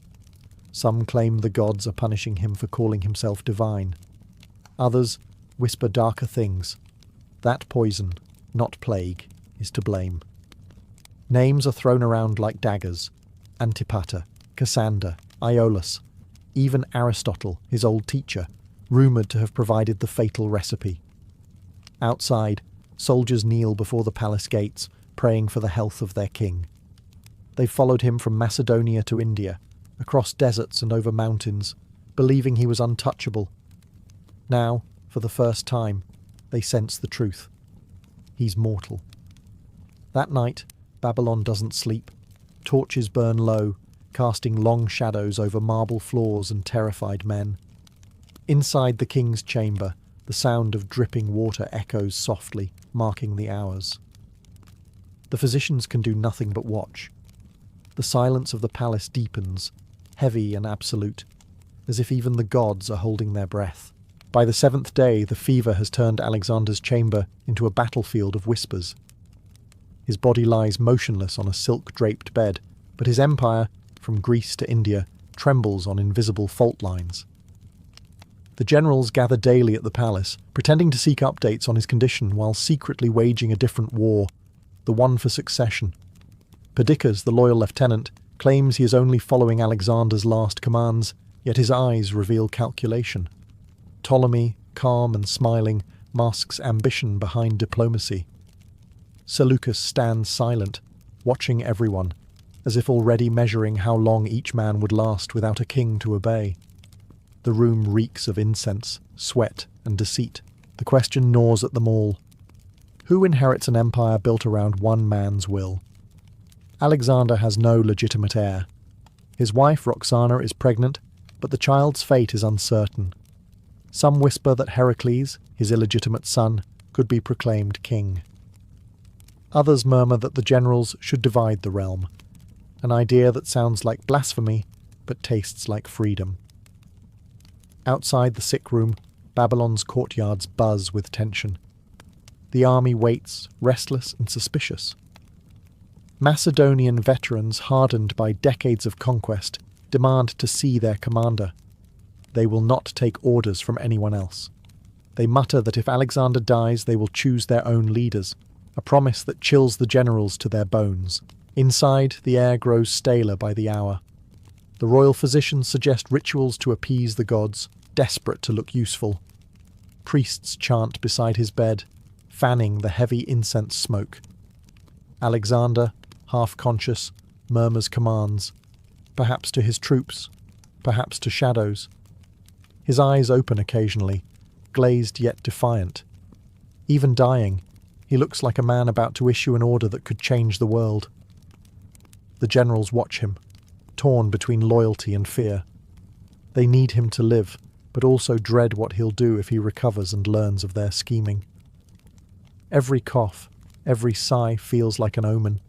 Some claim the gods are punishing him for calling himself divine. Others whisper darker things. That poison, not plague, is to blame. Names are thrown around like daggers: Antipater, Cassander, Iolus, even Aristotle, his old teacher, rumoured to have provided the fatal recipe. Outside, soldiers kneel before the palace gates, praying for the health of their king. They followed him from Macedonia to India, across deserts and over mountains, believing he was untouchable. Now, for the first time, they sense the truth. He's mortal. That night, Babylon doesn't sleep. Torches burn low, casting long shadows over marble floors and terrified men. Inside the king's chamber, the sound of dripping water echoes softly, marking the hours. The physicians can do nothing but watch. The silence of the palace deepens, heavy and absolute, as if even the gods are holding their breath. By the seventh day, the fever has turned Alexander's chamber into a battlefield of whispers. His body lies motionless on a silk-draped bed, but his empire, from Greece to India, trembles on invisible fault lines. The generals gather daily at the palace, pretending to seek updates on his condition while secretly waging a different war, the one for succession. Perdiccas, the loyal lieutenant, claims he is only following Alexander's last commands, yet his eyes reveal calculation. Ptolemy, calm and smiling, masks ambition behind diplomacy. Seleucus stands silent, watching everyone, as if already measuring how long each man would last without a king to obey. The room reeks of incense, sweat, and deceit. The question gnaws at them all. Who inherits an empire built around one man's will? Alexander has no legitimate heir. His wife, Roxana, is pregnant, but the child's fate is uncertain. Some whisper that Heracles, his illegitimate son, could be proclaimed king. Others murmur that the generals should divide the realm, an idea that sounds like blasphemy, but tastes like freedom. Outside the sick room, Babylon's courtyards buzz with tension. The army waits, restless and suspicious. Macedonian veterans, hardened by decades of conquest, demand to see their commander. They will not take orders from anyone else. They mutter that if Alexander dies, they will choose their own leaders, a promise that chills the generals to their bones. Inside, the air grows staler by the hour. The royal physicians suggest rituals to appease the gods, desperate to look useful. Priests chant beside his bed, fanning the heavy incense smoke. Alexander, half-conscious, murmurs commands, perhaps to his troops, perhaps to shadows. His eyes open occasionally, glazed yet defiant. Even dying, he looks like a man about to issue an order that could change the world. The generals watch him, torn between loyalty and fear. They need him to live, but also dread what he'll do if he recovers and learns of their scheming. Every cough, every sigh feels like an omen.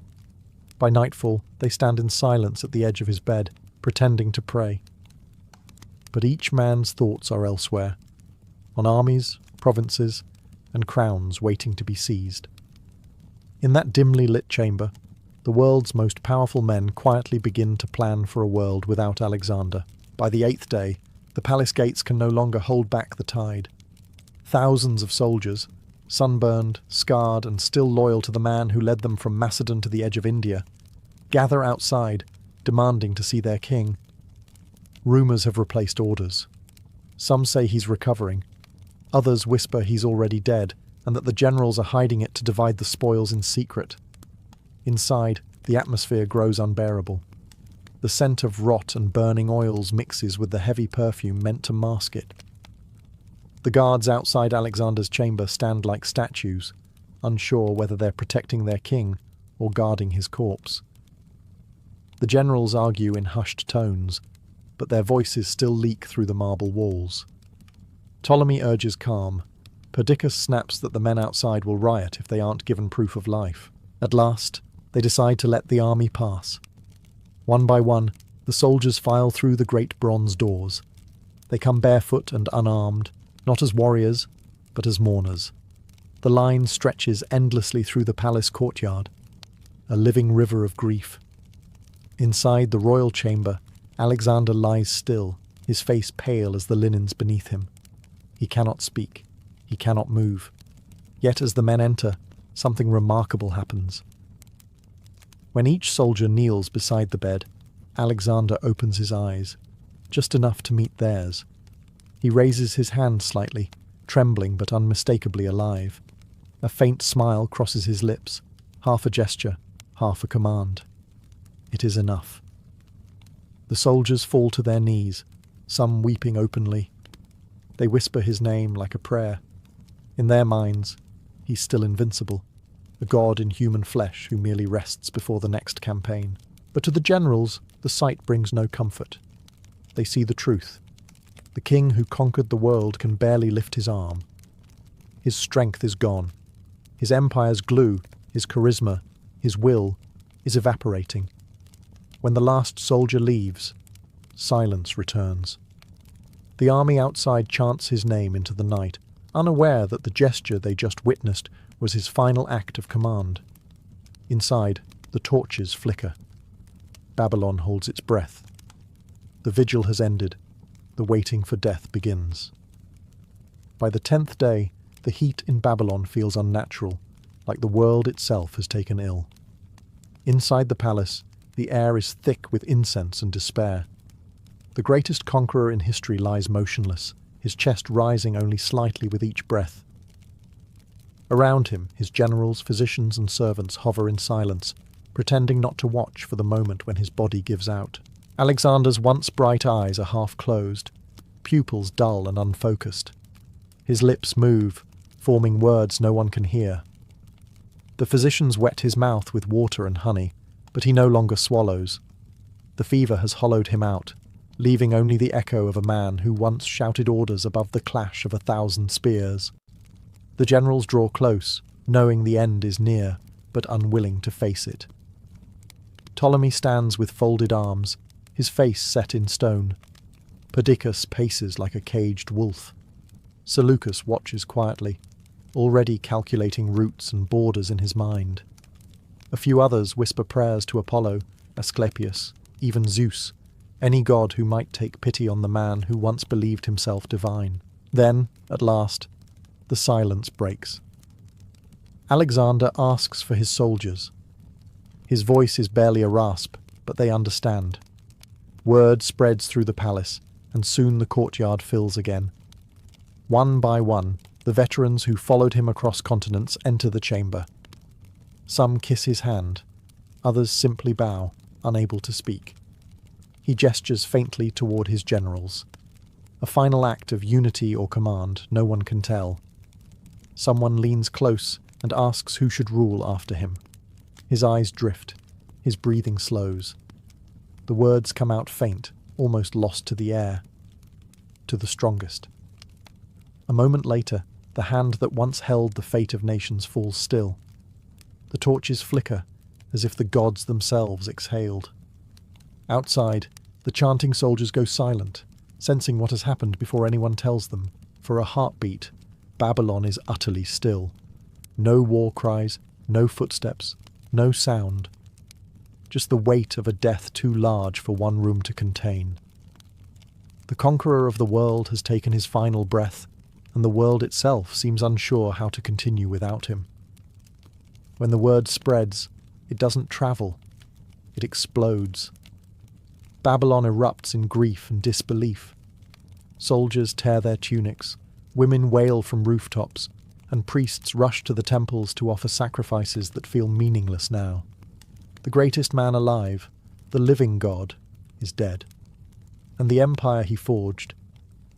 By nightfall, they stand in silence at the edge of his bed, pretending to pray. But each man's thoughts are elsewhere, on armies, provinces, and crowns waiting to be seized. In that dimly lit chamber, the world's most powerful men quietly begin to plan for a world without Alexander. By the 8th day, the palace gates can no longer hold back the tide. Thousands of soldiers, sunburned, scarred, and still loyal to the man who led them from Macedon to the edge of India, gather outside, demanding to see their king. Rumours have replaced orders. Some say he's recovering. Others whisper he's already dead, and that the generals are hiding it to divide the spoils in secret. Inside, the atmosphere grows unbearable. The scent of rot and burning oils mixes with the heavy perfume meant to mask it. The guards outside Alexander's chamber stand like statues, unsure whether they're protecting their king or guarding his corpse. The generals argue in hushed tones, but their voices still leak through the marble walls. Ptolemy urges calm. Perdiccas snaps that the men outside will riot if they aren't given proof of life. At last, they decide to let the army pass. One by one, the soldiers file through the great bronze doors. They come barefoot and unarmed, not as warriors, but as mourners. The line stretches endlessly through the palace courtyard, a living river of grief. Inside the royal chamber, Alexander lies still, his face pale as the linens beneath him. He cannot speak. He cannot move. Yet as the men enter, something remarkable happens. When each soldier kneels beside the bed, Alexander opens his eyes, just enough to meet theirs. He raises his hand slightly, trembling but unmistakably alive. A faint smile crosses his lips, half a gesture, half a command. It is enough. The soldiers fall to their knees, some weeping openly. They whisper his name like a prayer. In their minds, he's still invincible, a god in human flesh who merely rests before the next campaign. But to the generals, the sight brings no comfort. They see the truth. The king who conquered the world can barely lift his arm. His strength is gone. His empire's glue, his charisma, his will, is evaporating. When the last soldier leaves, silence returns. The army outside chants his name into the night, unaware that the gesture they just witnessed was his final act of command. Inside, the torches flicker. Babylon holds its breath. The vigil has ended. The waiting for death begins. By the 10th day, the heat in Babylon feels unnatural, like the world itself has taken ill. Inside the palace, the air is thick with incense and despair. The greatest conqueror in history lies motionless, his chest rising only slightly with each breath. Around him, his generals, physicians, and servants hover in silence, pretending not to watch for the moment when his body gives out. Alexander's once bright eyes are half closed, pupils dull and unfocused. His lips move, forming words no one can hear. The physicians wet his mouth with water and honey, but he no longer swallows. The fever has hollowed him out, leaving only the echo of a man who once shouted orders above the clash of 1,000 spears. The generals draw close, knowing the end is near, but unwilling to face it. Ptolemy stands with folded arms, his face set in stone. Perdiccas paces like a caged wolf. Seleucus watches quietly, already calculating routes and borders in his mind. A few others whisper prayers to Apollo, Asclepius, even Zeus, any god who might take pity on the man who once believed himself divine. Then, at last, the silence breaks. Alexander asks for his soldiers. His voice is barely a rasp, but they understand. Word spreads through the palace, and soon the courtyard fills again. One by one, the veterans who followed him across continents enter the chamber. Some kiss his hand, others simply bow, unable to speak. He gestures faintly toward his generals. A final act of unity or command, no one can tell. Someone leans close and asks who should rule after him. His eyes drift, his breathing slows. The words come out faint, almost lost to the air. To the strongest. A moment later, the hand that once held the fate of nations falls still. The torches flicker, as if the gods themselves exhaled. Outside, the chanting soldiers go silent, sensing what has happened before anyone tells them. For a heartbeat, Babylon is utterly still. No war cries, no footsteps, no sound. Just the weight of a death too large for one room to contain. The conqueror of the world has taken his final breath, and the world itself seems unsure how to continue without him. When the word spreads, it doesn't travel, it explodes. Babylon erupts in grief and disbelief. Soldiers tear their tunics, women wail from rooftops, and priests rush to the temples to offer sacrifices that feel meaningless now. The greatest man alive, the living God, is dead. And the empire he forged,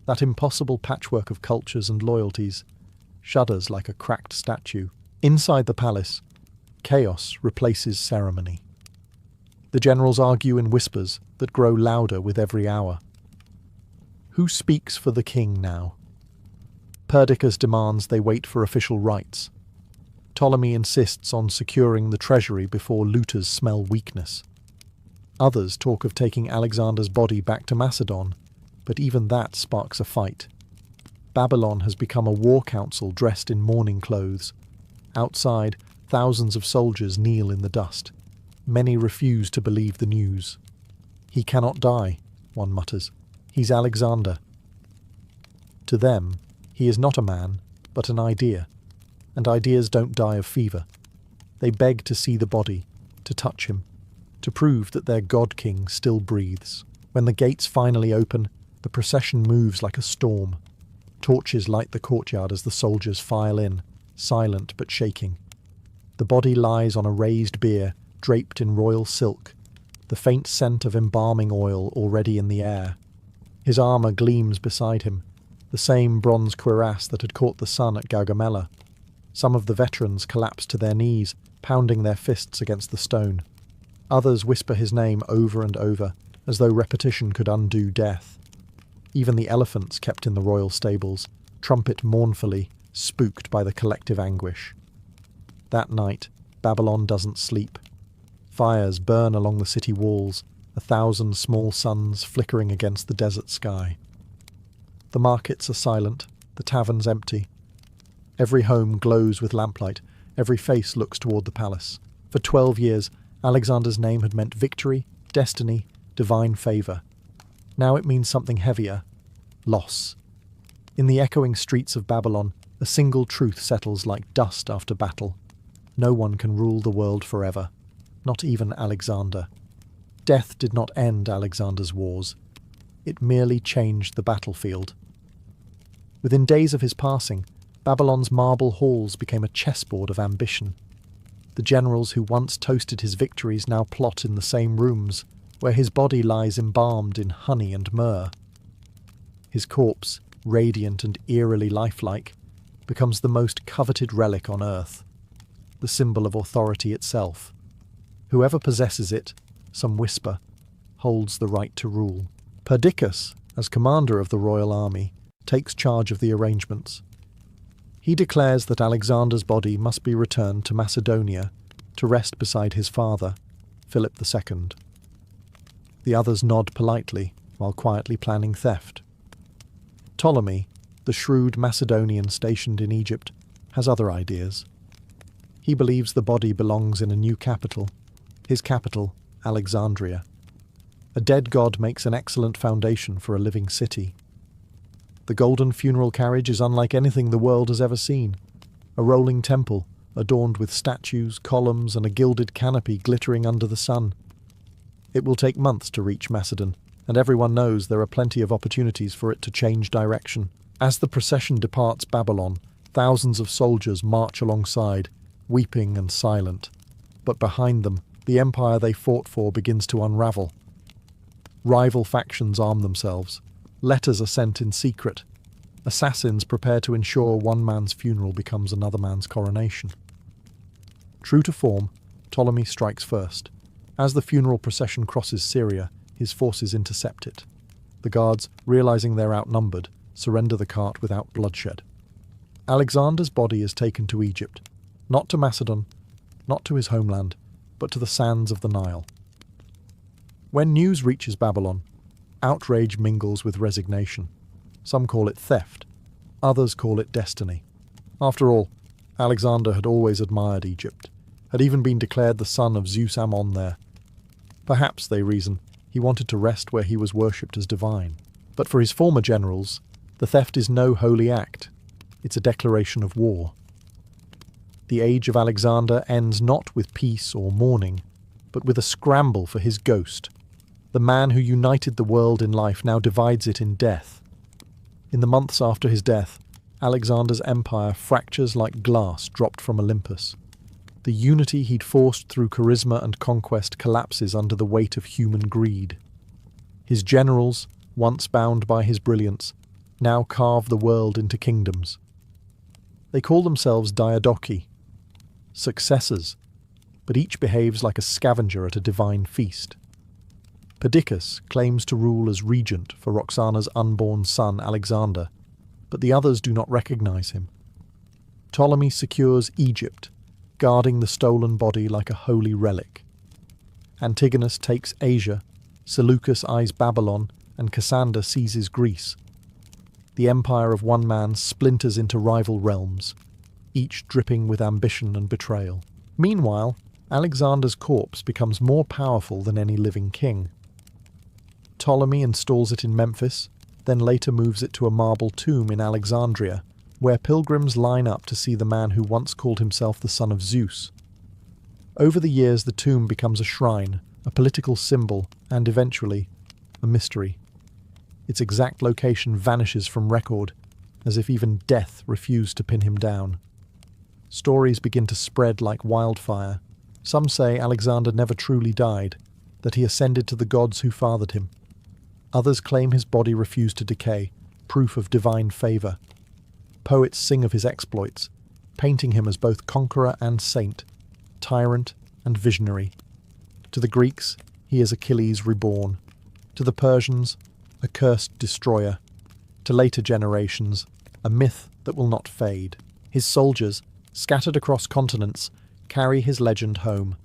that impossible patchwork of cultures and loyalties, shudders like a cracked statue. Inside the palace, chaos replaces ceremony. The generals argue in whispers that grow louder with every hour. Who speaks for the king now? Perdiccas demands they wait for official rites. Ptolemy insists on securing the treasury before looters smell weakness. Others talk of taking Alexander's body back to Macedon, but even that sparks a fight. Babylon has become a war council dressed in mourning clothes. Outside, thousands of soldiers kneel in the dust. Many refuse to believe the news. He cannot die, one mutters. He's Alexander. To them, he is not a man, but an idea, and ideas don't die of fever. They beg to see the body, to touch him, to prove that their god-king still breathes. When the gates finally open, the procession moves like a storm. Torches light the courtyard as the soldiers file in, silent but shaking. The body lies on a raised bier, draped in royal silk, the faint scent of embalming oil already in the air. His armour gleams beside him, the same bronze cuirass that had caught the sun at Gaugamela. Some of the veterans collapse to their knees, pounding their fists against the stone. Others whisper his name over and over, as though repetition could undo death. Even the elephants kept in the royal stables trumpet mournfully, spooked by the collective anguish. That night, Babylon doesn't sleep. Fires burn along the city walls, 1,000 small suns flickering against the desert sky. The markets are silent, the taverns empty. Every home glows with lamplight, every face looks toward the palace. For 12 years, Alexander's name had meant victory, destiny, divine favour. Now it means something heavier: loss. In the echoing streets of Babylon, a single truth settles like dust after battle. No one can rule the world forever, not even Alexander. Death did not end Alexander's wars. It merely changed the battlefield. Within days of his passing, Babylon's marble halls became a chessboard of ambition. The generals who once toasted his victories now plot in the same rooms, where his body lies embalmed in honey and myrrh. His corpse, radiant and eerily lifelike, becomes the most coveted relic on earth, the symbol of authority itself. Whoever possesses it, some whisper, holds the right to rule. Perdiccas, as commander of the royal army, takes charge of the arrangements. He declares that Alexander's body must be returned to Macedonia to rest beside his father, Philip II. The others nod politely while quietly planning theft. Ptolemy, the shrewd Macedonian stationed in Egypt, has other ideas. He believes the body belongs in a new capital, his capital, Alexandria. A dead god makes an excellent foundation for a living city. The golden funeral carriage is unlike anything the world has ever seen. A rolling temple, adorned with statues, columns, and a gilded canopy glittering under the sun. It will take months to reach Macedon, and everyone knows there are plenty of opportunities for it to change direction. As the procession departs Babylon, thousands of soldiers march alongside, weeping and silent. But behind them, the empire they fought for begins to unravel. Rival factions arm themselves. Letters are sent in secret. Assassins prepare to ensure one man's funeral becomes another man's coronation. True to form, Ptolemy strikes first. As the funeral procession crosses Syria, his forces intercept it. The guards, realizing they're outnumbered, surrender the cart without bloodshed. Alexander's body is taken to Egypt, not to Macedon, not to his homeland, but to the sands of the Nile. When news reaches Babylon, outrage mingles with resignation. Some call it theft, others call it destiny. After all, Alexander had always admired Egypt, had even been declared the son of Zeus Ammon there. Perhaps, they reason, he wanted to rest where he was worshipped as divine. But for his former generals, the theft is no holy act. It's a declaration of war. The age of Alexander ends not with peace or mourning, but with a scramble for his ghost. The man who united the world in life now divides it in death. In the months after his death, Alexander's empire fractures like glass dropped from Olympus. The unity he'd forced through charisma and conquest collapses under the weight of human greed. His generals, once bound by his brilliance, now carve the world into kingdoms. They call themselves diadochi, successors, but each behaves like a scavenger at a divine feast. Perdiccas claims to rule as regent for Roxana's unborn son Alexander, but the others do not recognize him. Ptolemy secures Egypt, guarding the stolen body like a holy relic. Antigonus takes Asia, Seleucus eyes Babylon, and Cassander seizes Greece. The empire of one man splinters into rival realms, each dripping with ambition and betrayal. Meanwhile, Alexander's corpse becomes more powerful than any living king. Ptolemy installs it in Memphis, then later moves it to a marble tomb in Alexandria, where pilgrims line up to see the man who once called himself the son of Zeus. Over the years, the tomb becomes a shrine, a political symbol, and eventually, a mystery. Its exact location vanishes from record, as if even death refused to pin him down. Stories begin to spread like wildfire. Some say Alexander never truly died, that he ascended to the gods who fathered him. Others claim his body refused to decay, proof of divine favour. Poets sing of his exploits, painting him as both conqueror and saint, tyrant and visionary. To the Greeks, he is Achilles reborn. To the Persians, a cursed destroyer. To later generations, a myth that will not fade. His soldiers, scattered across continents, carry his legend home.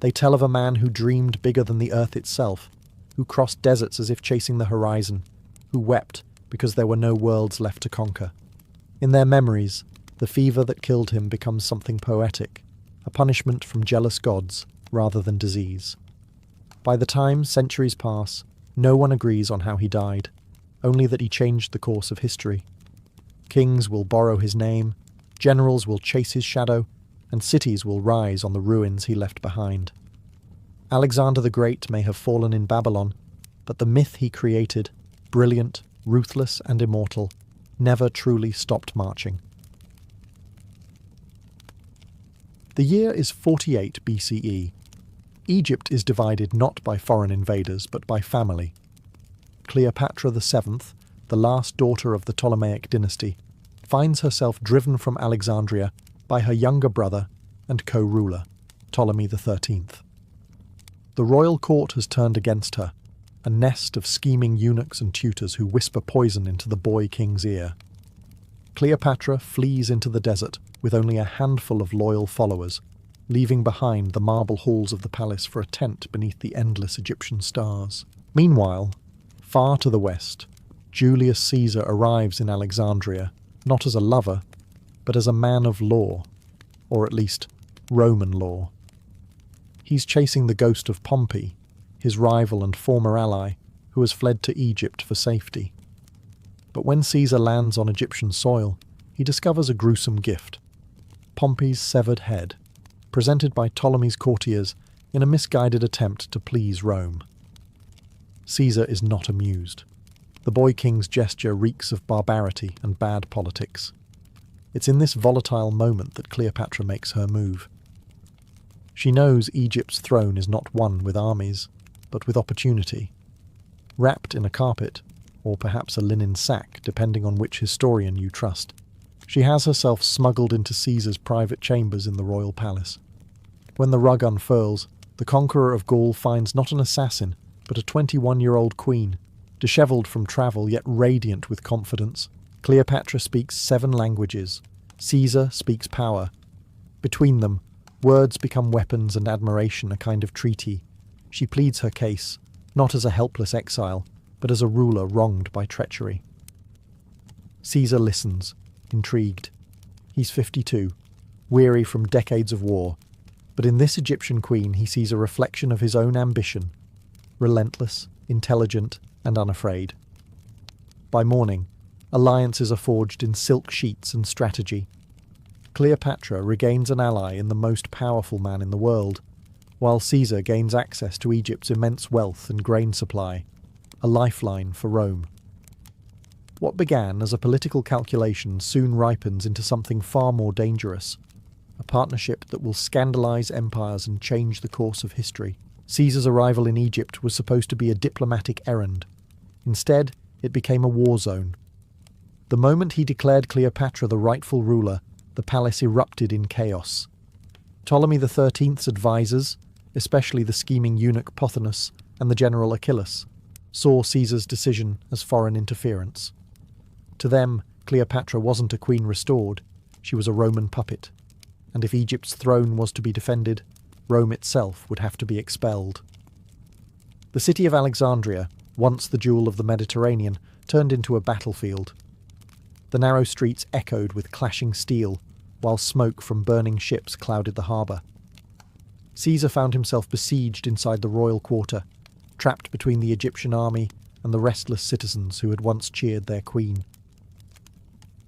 They tell of a man who dreamed bigger than the earth itself, who crossed deserts as if chasing the horizon, who wept because there were no worlds left to conquer. In their memories, the fever that killed him becomes something poetic, a punishment from jealous gods rather than disease. By the time centuries pass, no one agrees on how he died, only that he changed the course of history. Kings will borrow his name, generals will chase his shadow, and cities will rise on the ruins he left behind. Alexander the Great may have fallen in Babylon, but the myth he created, brilliant, ruthless, and immortal, never truly stopped marching. The year is 48 BCE. Egypt is divided not by foreign invaders, but by family. Cleopatra VII, the last daughter of the Ptolemaic dynasty, finds herself driven from Alexandria by her younger brother and co-ruler, Ptolemy XIII. The royal court has turned against her, a nest of scheming eunuchs and tutors who whisper poison into the boy king's ear. Cleopatra flees into the desert with only a handful of loyal followers, leaving behind the marble halls of the palace for a tent beneath the endless Egyptian stars. Meanwhile, far to the west, Julius Caesar arrives in Alexandria, not as a lover, but as a man of law, or at least Roman law. He's chasing the ghost of Pompey, his rival and former ally, who has fled to Egypt for safety. But when Caesar lands on Egyptian soil, he discovers a gruesome gift: Pompey's severed head, presented by Ptolemy's courtiers in a misguided attempt to please Rome. Caesar is not amused. The boy king's gesture reeks of barbarity and bad politics. It's in this volatile moment that Cleopatra makes her move. She knows Egypt's throne is not won with armies, but with opportunity. Wrapped in a carpet, or perhaps a linen sack, depending on which historian you trust, she has herself smuggled into Caesar's private chambers in the royal palace. When the rug unfurls, the conqueror of Gaul finds not an assassin, but a 21-year-old queen, dishevelled from travel yet radiant with confidence. Cleopatra speaks 7 languages. Caesar speaks power. Between them, words become weapons and admiration a kind of treaty. She pleads her case, not as a helpless exile, but as a ruler wronged by treachery. Caesar listens, intrigued. He's 52, weary from decades of war, but in this Egyptian queen he sees a reflection of his own ambition, relentless, intelligent, and unafraid. By morning, Alliances are forged in silk sheets and strategy. Cleopatra regains an ally in the most powerful man in the world, while Caesar gains access to Egypt's immense wealth and grain supply, a lifeline for Rome. What began as a political calculation soon ripens into something far more dangerous, a partnership that will scandalize empires and change the course of history. Caesar's arrival in Egypt was supposed to be a diplomatic errand. Instead, it became a war zone. The moment he declared Cleopatra the rightful ruler, the palace erupted in chaos. Ptolemy XIII's advisors, especially the scheming eunuch Pothinus and the general Achillas, saw Caesar's decision as foreign interference. To them, Cleopatra wasn't a queen restored, she was a Roman puppet, and if Egypt's throne was to be defended, Rome itself would have to be expelled. The city of Alexandria, once the jewel of the Mediterranean, turned into a battlefield. The narrow streets echoed with clashing steel, while smoke from burning ships clouded the harbour. Caesar found himself besieged inside the royal quarter, trapped between the Egyptian army and the restless citizens who had once cheered their queen.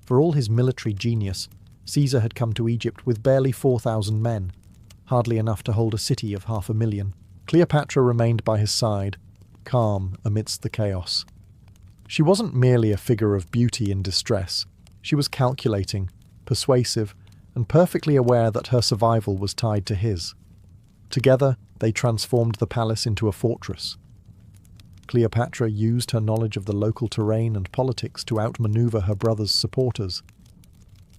For all his military genius, Caesar had come to Egypt with barely 4,000 men, hardly enough to hold a city of 500,000. Cleopatra remained by his side, calm amidst the chaos. She wasn't merely a figure of beauty in distress. She was calculating, persuasive, and perfectly aware that her survival was tied to his. Together, they transformed the palace into a fortress. Cleopatra used her knowledge of the local terrain and politics to outmaneuver her brother's supporters.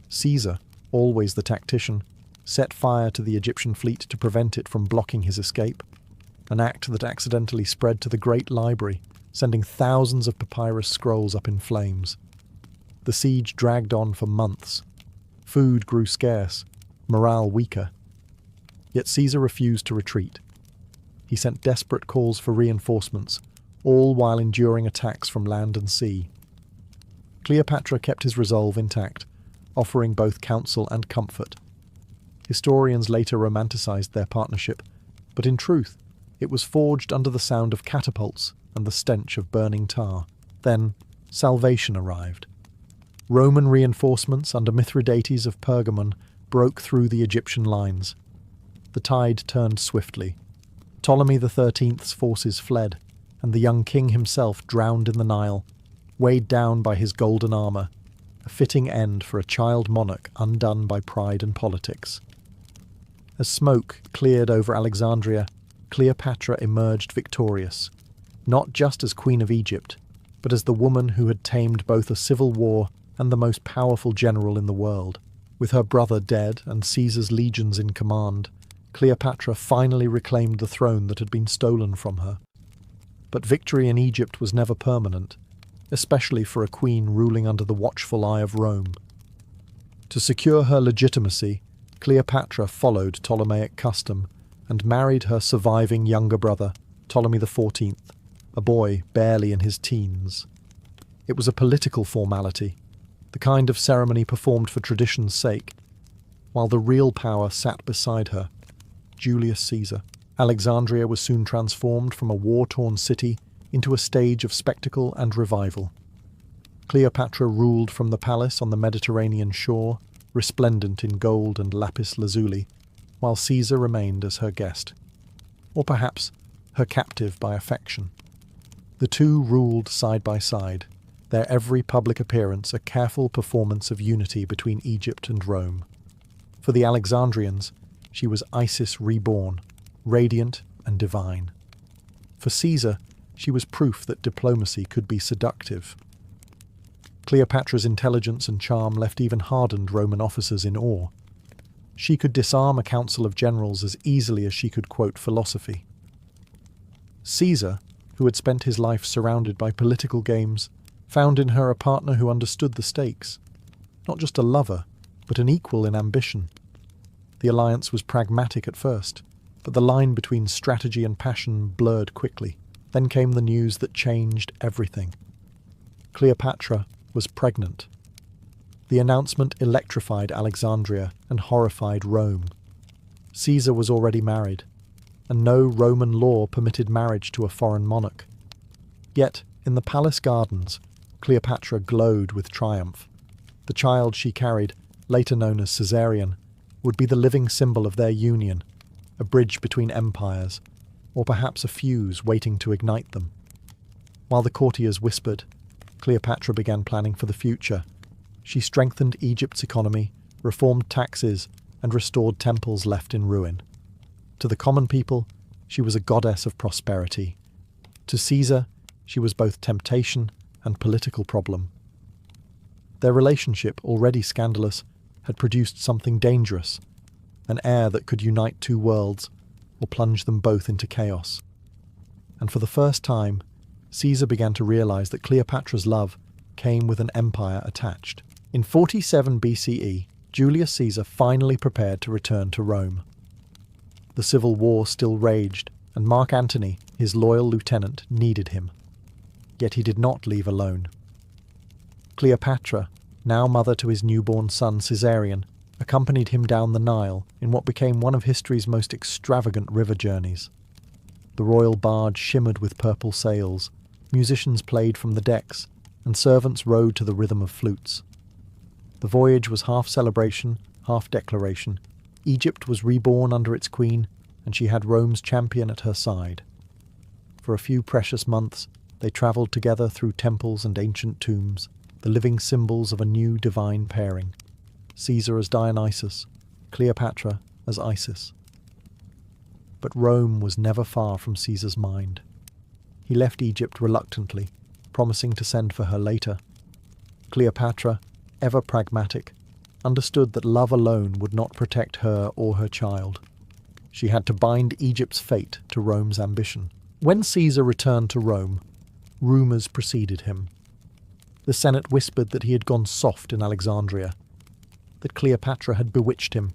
Caesar, always the tactician, set fire to the Egyptian fleet to prevent it from blocking his escape, an act that accidentally spread to the great library, sending thousands of papyrus scrolls up in flames. The siege dragged on for months. Food grew scarce, morale weaker. Yet Caesar refused to retreat. He sent desperate calls for reinforcements, all while enduring attacks from land and sea. Cleopatra kept his resolve intact, offering both counsel and comfort. Historians later romanticized their partnership, but in truth, it was forged under the sound of catapults and the stench of burning tar. Then, salvation arrived. Roman reinforcements under Mithridates of Pergamon broke through the Egyptian lines. The tide turned swiftly. Ptolemy XIII's forces fled, and the young king himself drowned in the Nile, weighed down by his golden armour, a fitting end for a child monarch undone by pride and politics. As smoke cleared over Alexandria, Cleopatra emerged victorious, not just as Queen of Egypt, but as the woman who had tamed both a civil war and the most powerful general in the world. With her brother dead and Caesar's legions in command, Cleopatra finally reclaimed the throne that had been stolen from her. But victory in Egypt was never permanent, especially for a queen ruling under the watchful eye of Rome. To secure her legitimacy, Cleopatra followed Ptolemaic custom and married her surviving younger brother, Ptolemy XIV, a boy barely in his teens. It was a political formality, the kind of ceremony performed for tradition's sake, while the real power sat beside her, Julius Caesar. Alexandria was soon transformed from a war-torn city into a stage of spectacle and revival. Cleopatra ruled from the palace on the Mediterranean shore, resplendent in gold and lapis lazuli, while Caesar remained as her guest, or perhaps her captive by affection. The two ruled side by side, their every public appearance a careful performance of unity between Egypt and Rome. For the Alexandrians, she was Isis reborn, radiant and divine. For Caesar, she was proof that diplomacy could be seductive. Cleopatra's intelligence and charm left even hardened Roman officers in awe. She could disarm a council of generals as easily as she could quote philosophy. Caesar, who had spent his life surrounded by political games, found in her a partner who understood the stakes. Not just a lover, but an equal in ambition. The alliance was pragmatic at first, but the line between strategy and passion blurred quickly. Then came the news that changed everything. Cleopatra was pregnant. The announcement electrified Alexandria and horrified Rome. Caesar was already married, and no Roman law permitted marriage to a foreign monarch. Yet, in the palace gardens, Cleopatra glowed with triumph. The child she carried, later known as Caesarion, would be the living symbol of their union, a bridge between empires, or perhaps a fuse waiting to ignite them. While the courtiers whispered, Cleopatra began planning for the future. She strengthened Egypt's economy, reformed taxes, and restored temples left in ruin. To the common people, she was a goddess of prosperity. To Caesar, she was both temptation and political problem. Their relationship, already scandalous, had produced something dangerous, an heir that could unite two worlds or plunge them both into chaos. And for the first time, Caesar began to realize that Cleopatra's love came with an empire attached. In 47 BCE, Julius Caesar finally prepared to return to Rome. The civil war still raged, and Mark Antony, his loyal lieutenant, needed him. Yet he did not leave alone. Cleopatra, now mother to his newborn son Caesarion, accompanied him down the Nile in what became one of history's most extravagant river journeys. The royal barge shimmered with purple sails, musicians played from the decks, and servants rode to the rhythm of flutes. The voyage was half celebration, half declaration. Egypt was reborn under its queen, and she had Rome's champion at her side. For a few precious months, they travelled together through temples and ancient tombs, the living symbols of a new divine pairing. Caesar as Dionysus, Cleopatra as Isis. But Rome was never far from Caesar's mind. He left Egypt reluctantly, promising to send for her later. Cleopatra, ever pragmatic, understood that love alone would not protect her or her child. She had to bind Egypt's fate to Rome's ambition. When Caesar returned to Rome, rumours preceded him. The Senate whispered that he had gone soft in Alexandria, that Cleopatra had bewitched him.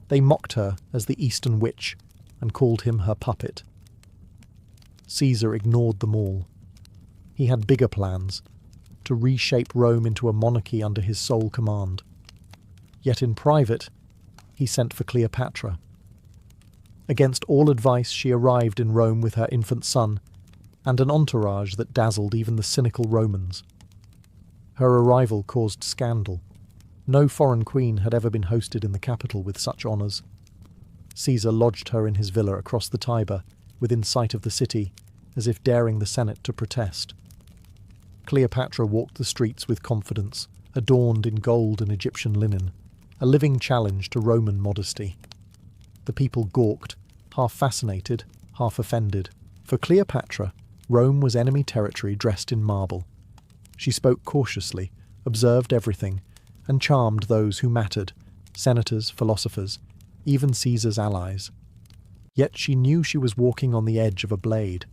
They mocked her as the Eastern witch and called him her puppet. Caesar ignored them all. He had bigger plans, to reshape Rome into a monarchy under his sole command. Yet in private, he sent for Cleopatra. Against all advice, she arrived in Rome with her infant son, and an entourage that dazzled even the cynical Romans. Her arrival caused scandal. No foreign queen had ever been hosted in the capital with such honours. Caesar lodged her in his villa across the Tiber, within sight of the city, as if daring the Senate to protest. Cleopatra walked the streets with confidence, adorned in gold and Egyptian linen, a living challenge to Roman modesty. The people gawked, half fascinated, half offended. For Cleopatra, Rome was enemy territory dressed in marble. She spoke cautiously, observed everything, and charmed those who mattered, senators, philosophers, even Caesar's allies. Yet she knew she was walking on the edge of a blade.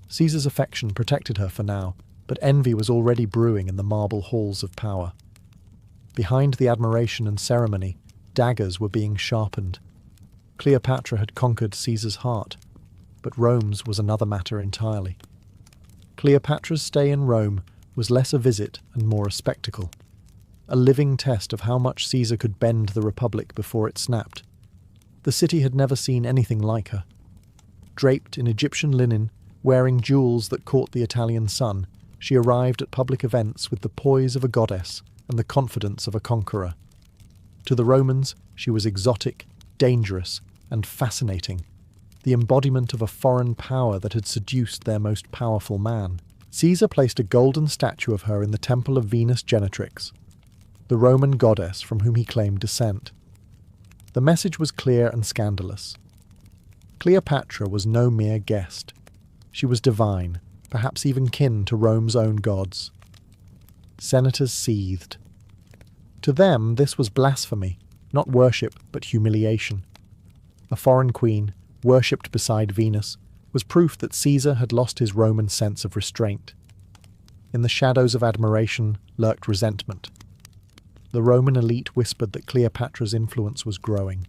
Caesar's affection protected her for now, but envy was already brewing in the marble halls of power. Behind the admiration and ceremony, daggers were being sharpened. Cleopatra had conquered Caesar's heart, but Rome's was another matter entirely. Cleopatra's stay in Rome was less a visit and more a spectacle, a living test of how much Caesar could bend the Republic before it snapped. The city had never seen anything like her. Draped in Egyptian linen, wearing jewels that caught the Italian sun, she arrived at public events with the poise of a goddess and the confidence of a conqueror. To the Romans, she was exotic, dangerous, and fascinating, the embodiment of a foreign power that had seduced their most powerful man. Caesar placed a golden statue of her in the temple of Venus Genetrix, the Roman goddess from whom he claimed descent. The message was clear and scandalous. Cleopatra was no mere guest. She was divine, perhaps even kin to Rome's own gods. Senators seethed. To them, this was blasphemy, not worship, but humiliation. A foreign queen, worshipped beside Venus, was proof that Caesar had lost his Roman sense of restraint. In the shadows of admiration lurked resentment. The Roman elite whispered that Cleopatra's influence was growing,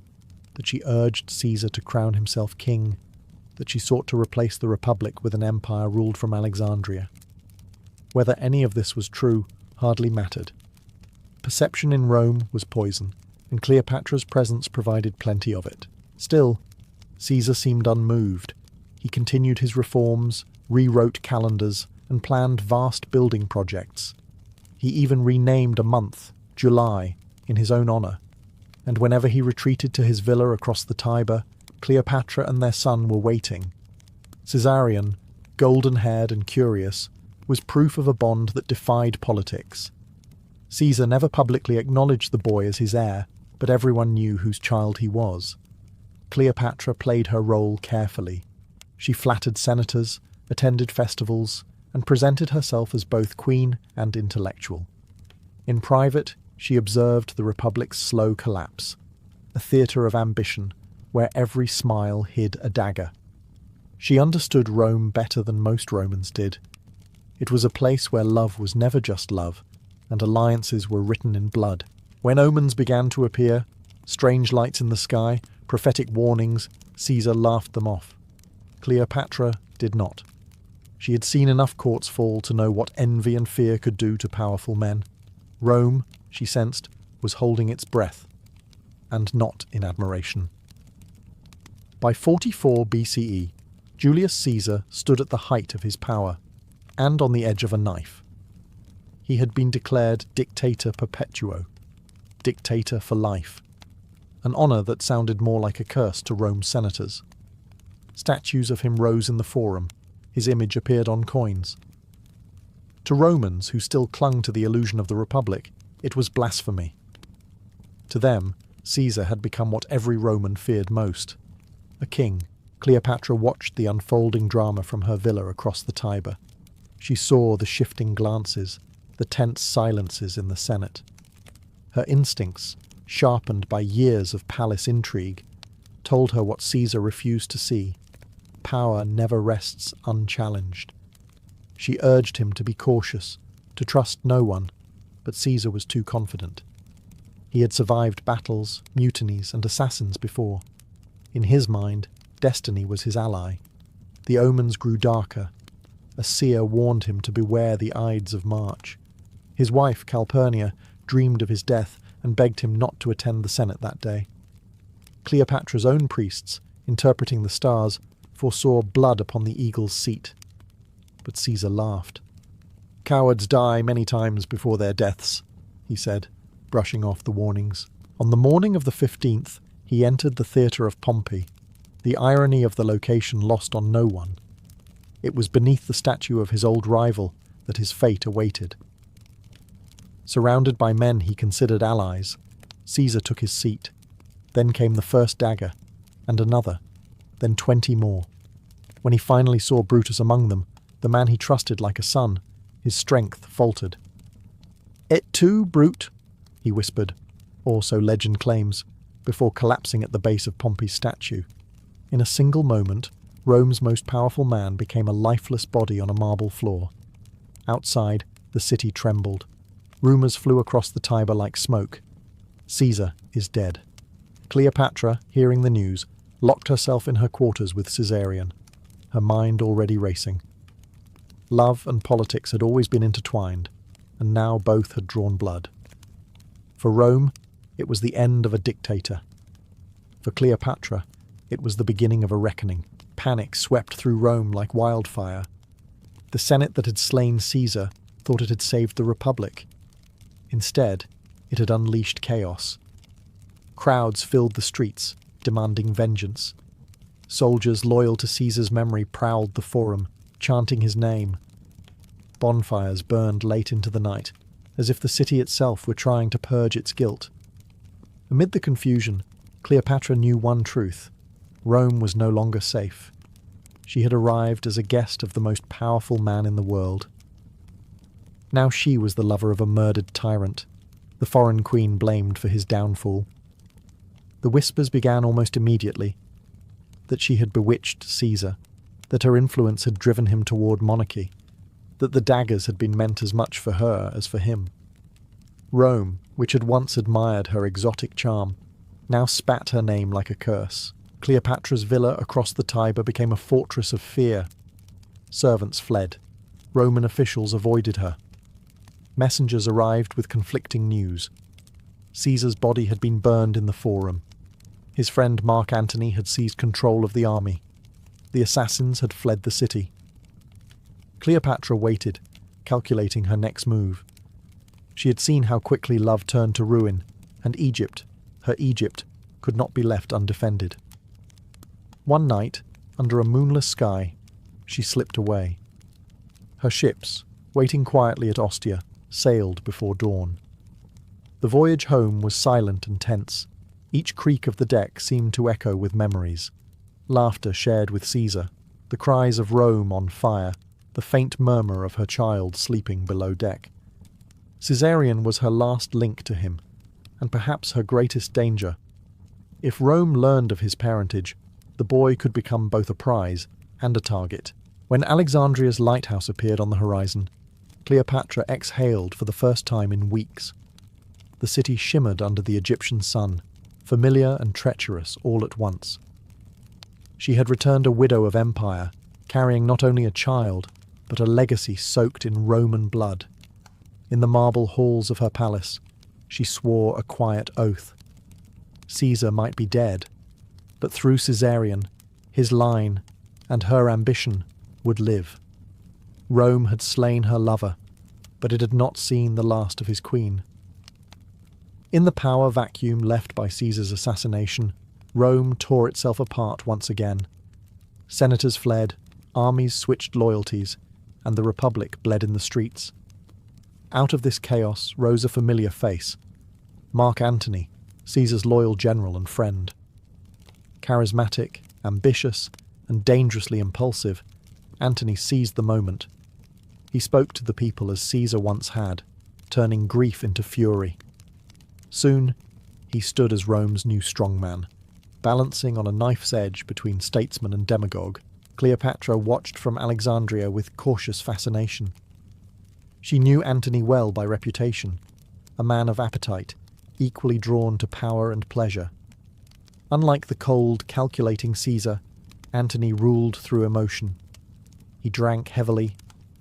that she urged Caesar to crown himself king, that she sought to replace the Republic with an empire ruled from Alexandria. Whether any of this was true hardly mattered. Perception in Rome was poison, and Cleopatra's presence provided plenty of it. Still, Caesar seemed unmoved. He continued his reforms, rewrote calendars, and planned vast building projects. He even renamed a month, July, in his own honour, and whenever he retreated to his villa across the Tiber, Cleopatra and their son were waiting. Caesarion, golden-haired and curious, was proof of a bond that defied politics. Caesar never publicly acknowledged the boy as his heir, but everyone knew whose child he was. Cleopatra played her role carefully. She flattered senators, attended festivals, and presented herself as both queen and intellectual. In private, she observed the Republic's slow collapse, a theatre of ambition where every smile hid a dagger. She understood Rome better than most Romans did. It was a place where love was never just love, and alliances were written in blood. When omens began to appear, strange lights in the sky, prophetic warnings, Caesar laughed them off. Cleopatra did not. She had seen enough courts fall to know what envy and fear could do to powerful men. Rome, she sensed, was holding its breath, and not in admiration. By 44 BCE, Julius Caesar stood at the height of his power, and on the edge of a knife. He had been declared Dictator Perpetuo, dictator for life, an honour that sounded more like a curse to Rome's senators. Statues of him rose in the Forum, his image appeared on coins. To Romans who still clung to the illusion of the Republic, it was blasphemy. To them, Caesar had become what every Roman feared most. A king, Cleopatra watched the unfolding drama from her villa across the Tiber. She saw the shifting glances, the tense silences in the Senate. Her instincts, sharpened by years of palace intrigue, told her what Caesar refused to see. Power never rests unchallenged. She urged him to be cautious, to trust no one, but Caesar was too confident. He had survived battles, mutinies, and assassins before. In his mind, destiny was his ally. The omens grew darker. A seer warned him to beware the Ides of March. His wife, Calpurnia, dreamed of his death and begged him not to attend the Senate that day. Cleopatra's own priests, interpreting the stars, foresaw blood upon the eagle's seat. But Caesar laughed. "Cowards die many times before their deaths," he said, brushing off the warnings. On the morning of the 15th, he entered the theatre of Pompey, the irony of the location lost on no one. It was beneath the statue of his old rival that his fate awaited. Surrounded by men he considered allies, Caesar took his seat. Then came the first dagger, and another, then 20 more. When he finally saw Brutus among them, the man he trusted like a son, his strength faltered. "Et tu, Brute?" he whispered, or so legend claims, before collapsing at the base of Pompey's statue. In a single moment, Rome's most powerful man became a lifeless body on a marble floor. Outside, the city trembled. Rumours flew across the Tiber like smoke. Caesar is dead. Cleopatra, hearing the news, locked herself in her quarters with Caesarion, her mind already racing. Love and politics had always been intertwined, and now both had drawn blood. For Rome, it was the end of a dictator. For Cleopatra, it was the beginning of a reckoning. Panic swept through Rome like wildfire. The Senate that had slain Caesar thought it had saved the Republic. Instead, it had unleashed chaos. Crowds filled the streets, demanding vengeance. Soldiers loyal to Caesar's memory prowled the Forum, chanting his name. Bonfires burned late into the night, as if the city itself were trying to purge its guilt. Amid the confusion, Cleopatra knew one truth: Rome was no longer safe. She had arrived as a guest of the most powerful man in the world. Now she was the lover of a murdered tyrant, the foreign queen blamed for his downfall. The whispers began almost immediately, that she had bewitched Caesar, that her influence had driven him toward monarchy, that the daggers had been meant as much for her as for him. Rome, which had once admired her exotic charm, now spat her name like a curse. Cleopatra's villa across the Tiber became a fortress of fear. Servants fled. Roman officials avoided her. Messengers arrived with conflicting news. Caesar's body had been burned in the Forum. His friend Mark Antony had seized control of the army. The assassins had fled the city. Cleopatra waited, calculating her next move. She had seen how quickly love turned to ruin, and Egypt, her Egypt, could not be left undefended. One night, under a moonless sky, she slipped away. Her ships, waiting quietly at Ostia, sailed before dawn. The voyage home was silent and tense. Each creak of the deck seemed to echo with memories. Laughter shared with Caesar, the cries of Rome on fire, the faint murmur of her child sleeping below deck. Caesarion was her last link to him, and perhaps her greatest danger. If Rome learned of his parentage, the boy could become both a prize and a target. When Alexandria's lighthouse appeared on the horizon, Cleopatra exhaled for the first time in weeks. The city shimmered under the Egyptian sun, familiar and treacherous all at once. She had returned a widow of empire, carrying not only a child, but a legacy soaked in Roman blood. In the marble halls of her palace, she swore a quiet oath. Caesar might be dead, but through Caesarion, his line, and her ambition would live. Rome had slain her lover, but it had not seen the last of his queen. In the power vacuum left by Caesar's assassination, Rome tore itself apart once again. Senators fled, armies switched loyalties, and the Republic bled in the streets. Out of this chaos rose a familiar face, Mark Antony, Caesar's loyal general and friend. Charismatic, ambitious, and dangerously impulsive, Antony seized the moment. He spoke to the people as Caesar once had, turning grief into fury. Soon, he stood as Rome's new strongman, balancing on a knife's edge between statesman and demagogue. Cleopatra watched from Alexandria with cautious fascination. She knew Antony well by reputation, a man of appetite, equally drawn to power and pleasure. Unlike the cold, calculating Caesar, Antony ruled through emotion. He drank heavily,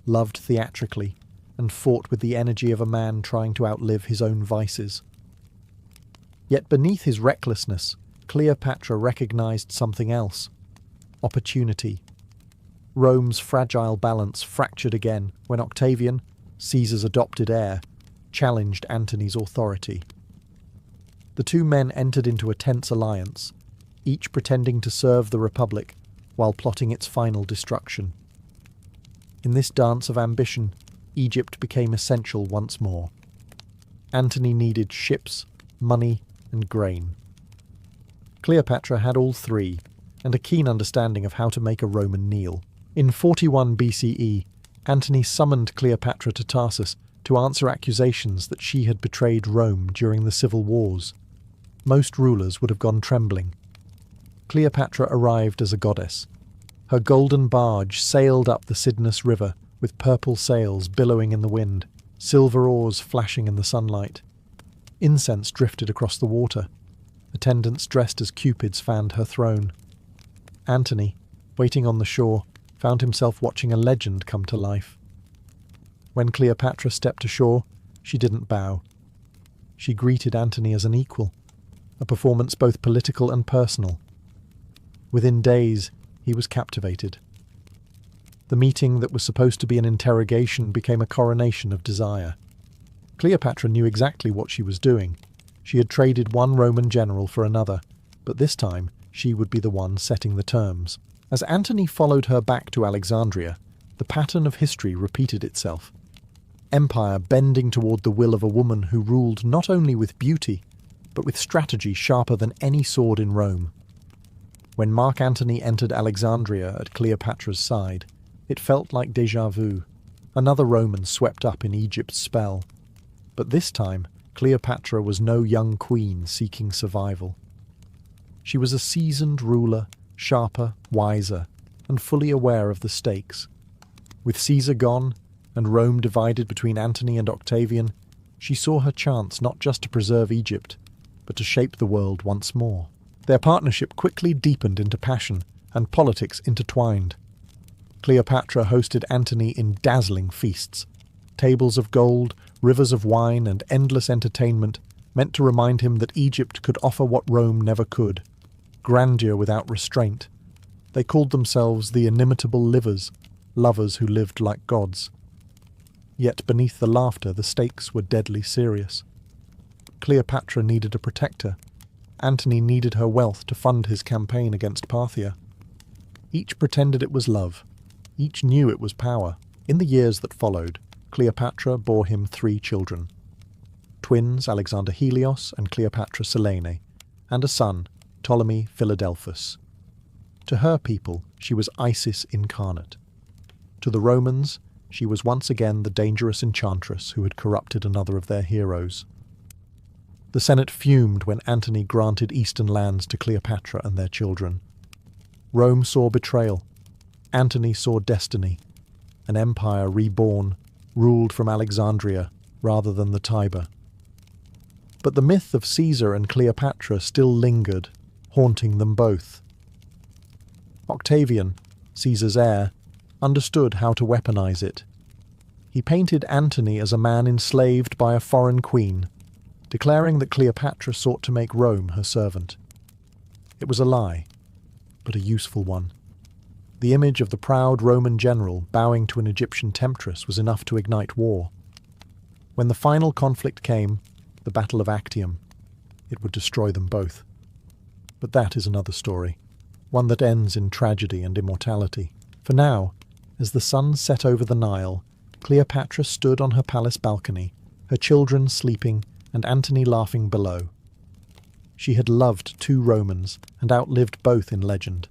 loved theatrically, and fought with the energy of a man trying to outlive his own vices. Yet beneath his recklessness, Cleopatra recognized something else: opportunity. Rome's fragile balance fractured again when Octavian, Caesar's adopted heir, challenged Antony's authority. The two men entered into a tense alliance, each pretending to serve the Republic while plotting its final destruction. In this dance of ambition, Egypt became essential once more. Antony needed ships, money, and grain. Cleopatra had all three, and a keen understanding of how to make a Roman kneel. In 41 BCE, Antony summoned Cleopatra to Tarsus to answer accusations that she had betrayed Rome during the civil wars. Most rulers would have gone trembling. Cleopatra arrived as a goddess. Her golden barge sailed up the Cydnus River with purple sails billowing in the wind, silver oars flashing in the sunlight. Incense drifted across the water. Attendants dressed as cupids fanned her throne. Antony, waiting on the shore, found himself watching a legend come to life. When Cleopatra stepped ashore, she didn't bow. She greeted Antony as an equal, a performance both political and personal. Within days, he was captivated. The meeting that was supposed to be an interrogation became a coronation of desire. Cleopatra knew exactly what she was doing. She had traded one Roman general for another, but this time she would be the one setting the terms. As Antony followed her back to Alexandria, the pattern of history repeated itself. Empire bending toward the will of a woman who ruled not only with beauty, but with strategy sharper than any sword in Rome. When Mark Antony entered Alexandria at Cleopatra's side, it felt like déjà vu. Another Roman swept up in Egypt's spell. But this time, Cleopatra was no young queen seeking survival. She was a seasoned ruler, sharper, wiser, and fully aware of the stakes. With Caesar gone, and Rome divided between Antony and Octavian, she saw her chance not just to preserve Egypt, but to shape the world once more. Their partnership quickly deepened into passion, and politics intertwined. Cleopatra hosted Antony in dazzling feasts. Tables of gold, rivers of wine, and endless entertainment meant to remind him that Egypt could offer what Rome never could: grandeur without restraint. They called themselves the inimitable livers, lovers who lived like gods. Yet beneath the laughter, the stakes were deadly serious. Cleopatra needed a protector. Antony needed her wealth to fund his campaign against Parthia. Each pretended it was love. Each knew it was power. In the years that followed, Cleopatra bore him 3 children. Twins Alexander Helios and Cleopatra Selene, and a son, Ptolemy Philadelphus. To her people, she was Isis incarnate. To the Romans, she was once again the dangerous enchantress who had corrupted another of their heroes. The Senate fumed when Antony granted eastern lands to Cleopatra and their children. Rome saw betrayal. Antony saw destiny, an empire reborn, ruled from Alexandria rather than the Tiber. But the myth of Caesar and Cleopatra still lingered, haunting them both. Octavian, Caesar's heir, understood how to weaponize it. He painted Antony as a man enslaved by a foreign queen, declaring that Cleopatra sought to make Rome her servant. It was a lie, but a useful one. The image of the proud Roman general bowing to an Egyptian temptress was enough to ignite war. When the final conflict came, the Battle of Actium, it would destroy them both. But that is another story, one that ends in tragedy and immortality. For now, as the sun set over the Nile, Cleopatra stood on her palace balcony, her children sleeping and Antony laughing below. She had loved 2 Romans and outlived both in legend.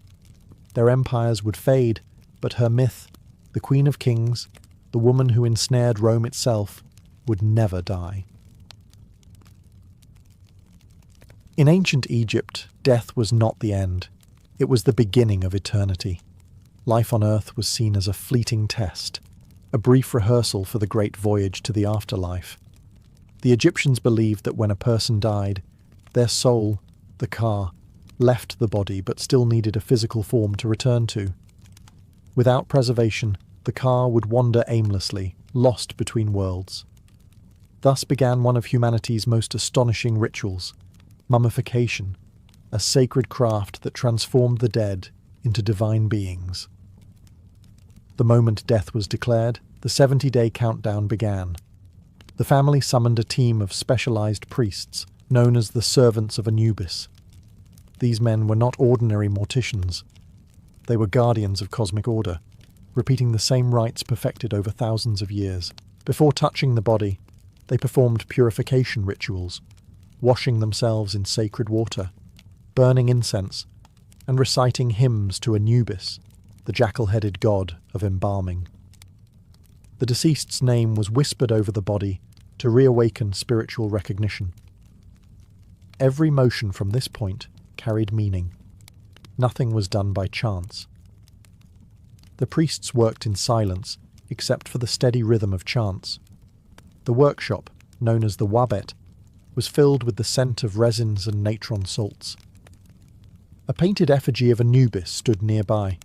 Their empires would fade, but her myth, the Queen of Kings, the woman who ensnared Rome itself, would never die. In ancient Egypt, death was not the end. It was the beginning of eternity. Life on Earth was seen as a fleeting test, a brief rehearsal for the great voyage to the afterlife. The Egyptians believed that when a person died, their soul, the ka, left the body but still needed a physical form to return to. Without preservation, the ka would wander aimlessly, lost between worlds. Thus began one of humanity's most astonishing rituals, mummification, a sacred craft that transformed the dead into divine beings. The moment death was declared, the 70-day countdown began. The family summoned a team of specialized priests, known as the Servants of Anubis. These men were not ordinary morticians. They were guardians of cosmic order, repeating the same rites perfected over thousands of years. Before touching the body, they performed purification rituals, washing themselves in sacred water, burning incense, and reciting hymns to Anubis, the jackal-headed god of embalming. The deceased's name was whispered over the body to reawaken spiritual recognition. Every motion from this point carried meaning. Nothing was done by chance. The priests worked in silence, except for the steady rhythm of chants. The workshop, known as the wabet, was filled with the scent of resins and natron salts. A painted effigy of Anubis stood nearby,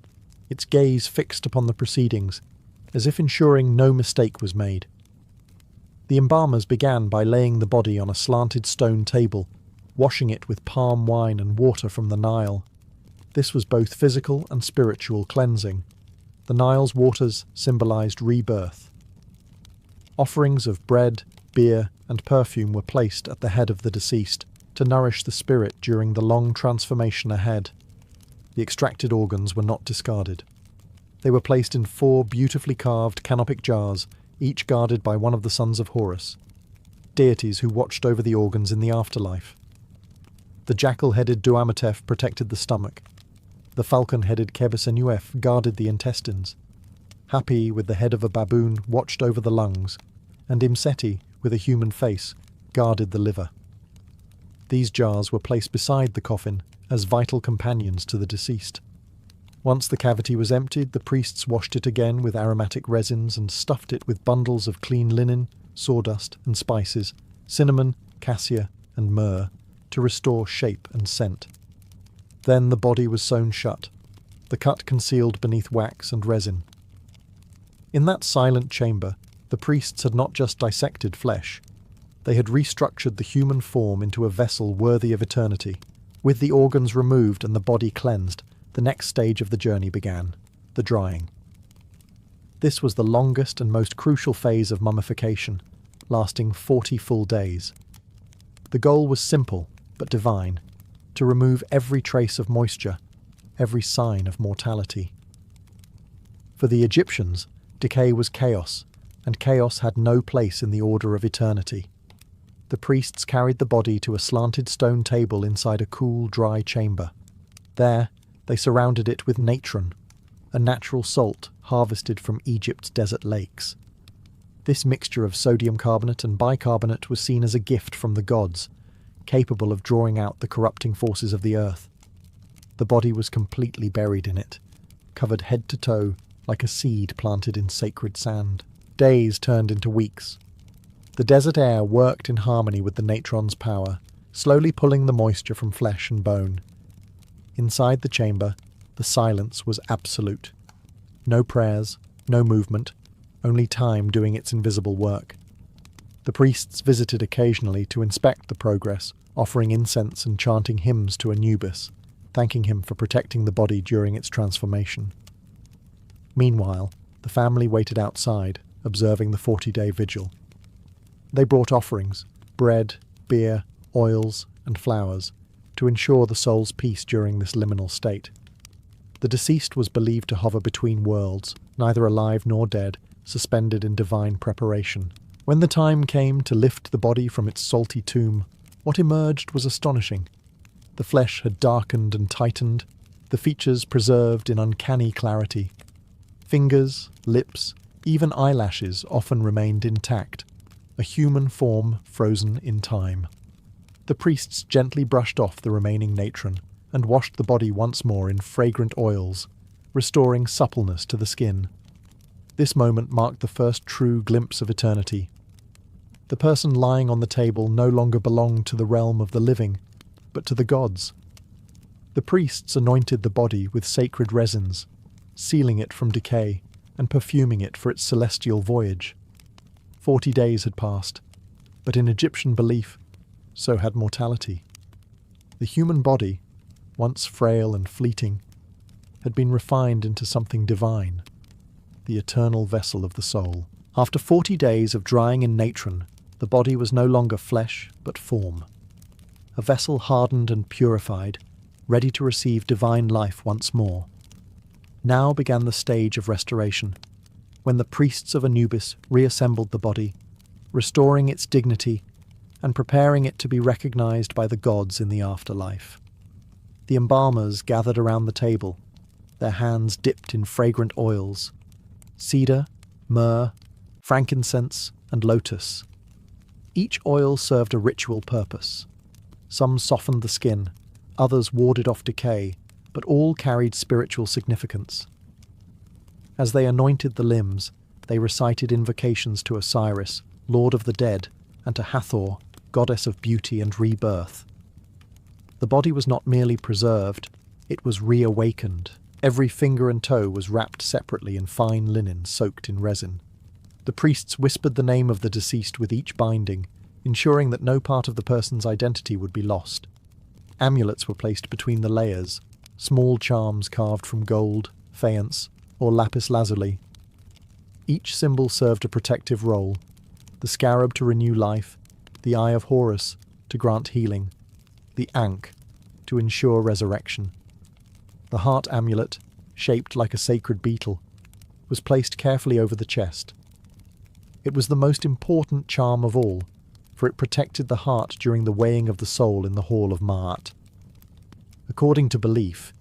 its gaze fixed upon the proceedings, as if ensuring no mistake was made. The embalmers began by laying the body on a slanted stone table, washing it with palm wine and water from the Nile. This was both physical and spiritual cleansing. The Nile's waters symbolized rebirth. Offerings of bread, beer, and perfume were placed at the head of the deceased to nourish the spirit during the long transformation ahead. The extracted organs were not discarded. They were placed in 4 beautifully carved canopic jars, each guarded by one of the sons of Horus, deities who watched over the organs in the afterlife. The jackal-headed Duamatef protected the stomach. The falcon-headed Kebesenuef guarded the intestines. Hapi, with the head of a baboon, watched over the lungs, and Imseti, with a human face, guarded the liver. These jars were placed beside the coffin as vital companions to the deceased. Once the cavity was emptied, the priests washed it again with aromatic resins and stuffed it with bundles of clean linen, sawdust and spices, cinnamon, cassia and myrrh, to restore shape and scent. Then the body was sewn shut, the cut concealed beneath wax and resin. In that silent chamber, the priests had not just dissected flesh. They had restructured the human form into a vessel worthy of eternity. With the organs removed and the body cleansed, the next stage of the journey began, the drying. This was the longest and most crucial phase of mummification, lasting 40 full days. The goal was simple, but divine: to remove every trace of moisture, every sign of mortality. For the Egyptians, decay was chaos, and chaos had no place in the order of eternity. The priests carried the body to a slanted stone table inside a cool, dry chamber. There, they surrounded it with natron, a natural salt harvested from Egypt's desert lakes. This mixture of sodium carbonate and bicarbonate was seen as a gift from the gods, capable of drawing out the corrupting forces of the earth. The body was completely buried in it, covered head to toe like a seed planted in sacred sand. Days turned into weeks. The desert air worked in harmony with the natron's power, slowly pulling the moisture from flesh and bone. Inside the chamber, the silence was absolute. No prayers, no movement, only time doing its invisible work. The priests visited occasionally to inspect the progress, offering incense and chanting hymns to Anubis, thanking him for protecting the body during its transformation. Meanwhile, the family waited outside, observing the 40-day vigil. They brought offerings, bread, beer, oils, and flowers, to ensure the soul's peace during this liminal state. The deceased was believed to hover between worlds, neither alive nor dead, suspended in divine preparation. When the time came to lift the body from its salty tomb, what emerged was astonishing. The flesh had darkened and tightened, the features preserved in uncanny clarity. Fingers, lips, even eyelashes often remained intact, a human form frozen in time. The priests gently brushed off the remaining natron and washed the body once more in fragrant oils, restoring suppleness to the skin. This moment marked the first true glimpse of eternity. The person lying on the table no longer belonged to the realm of the living, but to the gods. The priests anointed the body with sacred resins, sealing it from decay and perfuming it for its celestial voyage. 40 days had passed, but in Egyptian belief, so had mortality. The human body, once frail and fleeting, had been refined into something divine, the eternal vessel of the soul. After 40 days of drying in natron, the body was no longer flesh, but form. A vessel hardened and purified, ready to receive divine life once more. Now began the stage of restoration, when the priests of Anubis reassembled the body, restoring its dignity and preparing it to be recognized by the gods in the afterlife. The embalmers gathered around the table, their hands dipped in fragrant oils: cedar, myrrh, frankincense, and lotus. Each oil served a ritual purpose. Some softened the skin, others warded off decay, but all carried spiritual significance. As they anointed the limbs, they recited invocations to Osiris, Lord of the Dead, and to Hathor, Goddess of Beauty and Rebirth. The body was not merely preserved, it was reawakened. Every finger and toe was wrapped separately in fine linen soaked in resin. The priests whispered the name of the deceased with each binding, ensuring that no part of the person's identity would be lost. Amulets were placed between the layers, small charms carved from gold, faience, or lapis lazuli. Each symbol served a protective role: the scarab to renew life, the eye of Horus to grant healing, the ankh to ensure resurrection. The heart amulet, shaped like a sacred beetle, was placed carefully over the chest. It was the most important charm of all, for it protected the heart during the weighing of the soul in the Hall of Ma'at. According to belief,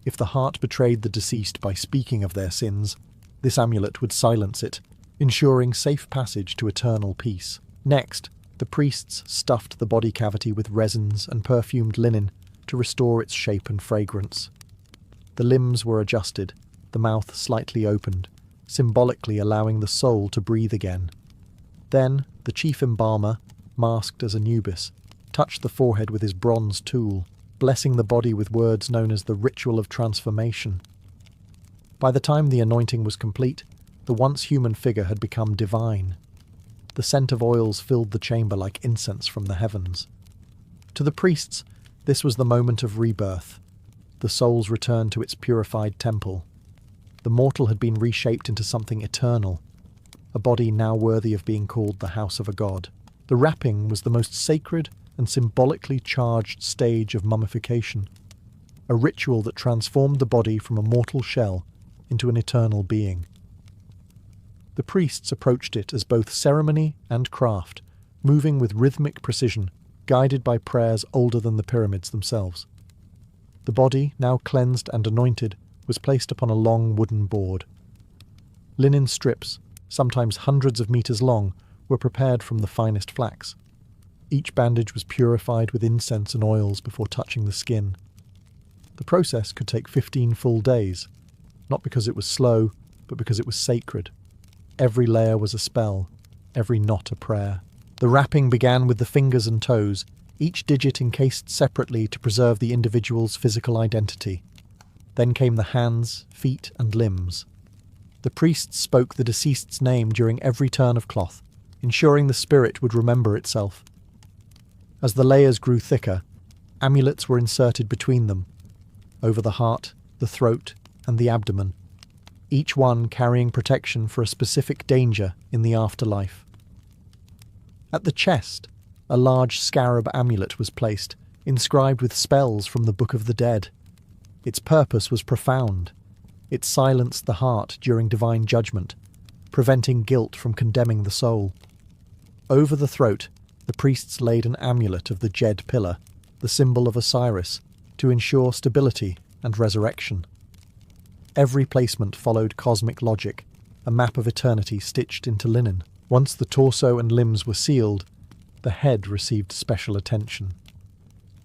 if the heart betrayed the deceased by speaking of their sins, this amulet would silence it, ensuring safe passage to eternal peace. Next, the priests stuffed the body cavity with resins and perfumed linen to restore its shape and fragrance. The limbs were adjusted, the mouth slightly opened, symbolically allowing the soul to breathe again. Then, the chief embalmer, masked as Anubis, touched the forehead with his bronze tool, blessing the body with words known as the ritual of transformation. By the time the anointing was complete, the once human figure had become divine. The scent of oils filled the chamber like incense from the heavens. To the priests, this was the moment of rebirth, the soul's return to its purified temple. the mortal had been reshaped into something eternal, a body now worthy of being called the house of a god. The wrapping was the most sacred and symbolically charged stage of mummification, a ritual that transformed the body from a mortal shell into an eternal being. The priests approached it as both ceremony and craft, moving with rhythmic precision, guided by prayers older than the pyramids themselves. The body, now cleansed and anointed, was placed upon a long wooden board. Linen strips, sometimes hundreds of meters long, were prepared from the finest flax. Each bandage was purified with incense and oils before touching the skin. The process could take 15 full days, not because it was slow, but because it was sacred. Every layer was a spell, every knot a prayer. The wrapping began with the fingers and toes, each digit encased separately to preserve the individual's physical identity. Then came the hands, feet, and limbs. The priests spoke the deceased's name during every turn of cloth, ensuring the spirit would remember itself. As the layers grew thicker, amulets were inserted between them, over the heart, the throat, and the abdomen, each one carrying protection for a specific danger in the afterlife. At the chest, a large scarab amulet was placed, inscribed with spells from the Book of the Dead. Its purpose was profound. It silenced the heart during divine judgment, preventing guilt from condemning the soul. Over the throat, the priests laid an amulet of the Jed pillar, the symbol of Osiris, to ensure stability and resurrection. Every placement followed cosmic logic, a map of eternity stitched into linen. Once the torso and limbs were sealed, the head received special attention.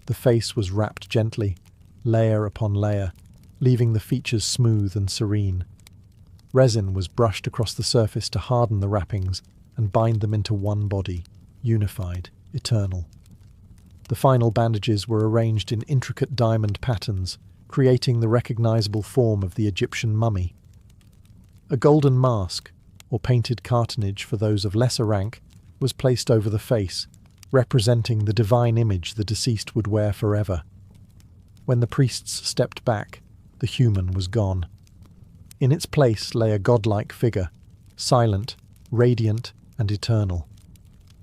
The face was wrapped gently, layer upon layer, leaving the features smooth and serene. Resin was brushed across the surface to harden the wrappings and bind them into one body, unified, eternal. The final bandages were arranged in intricate diamond patterns, creating the recognizable form of the Egyptian mummy. A golden mask, or painted cartonnage for those of lesser rank, was placed over the face, representing the divine image the deceased would wear forever. When the priests stepped back, the human was gone. In its place lay a godlike figure, silent, radiant, and eternal.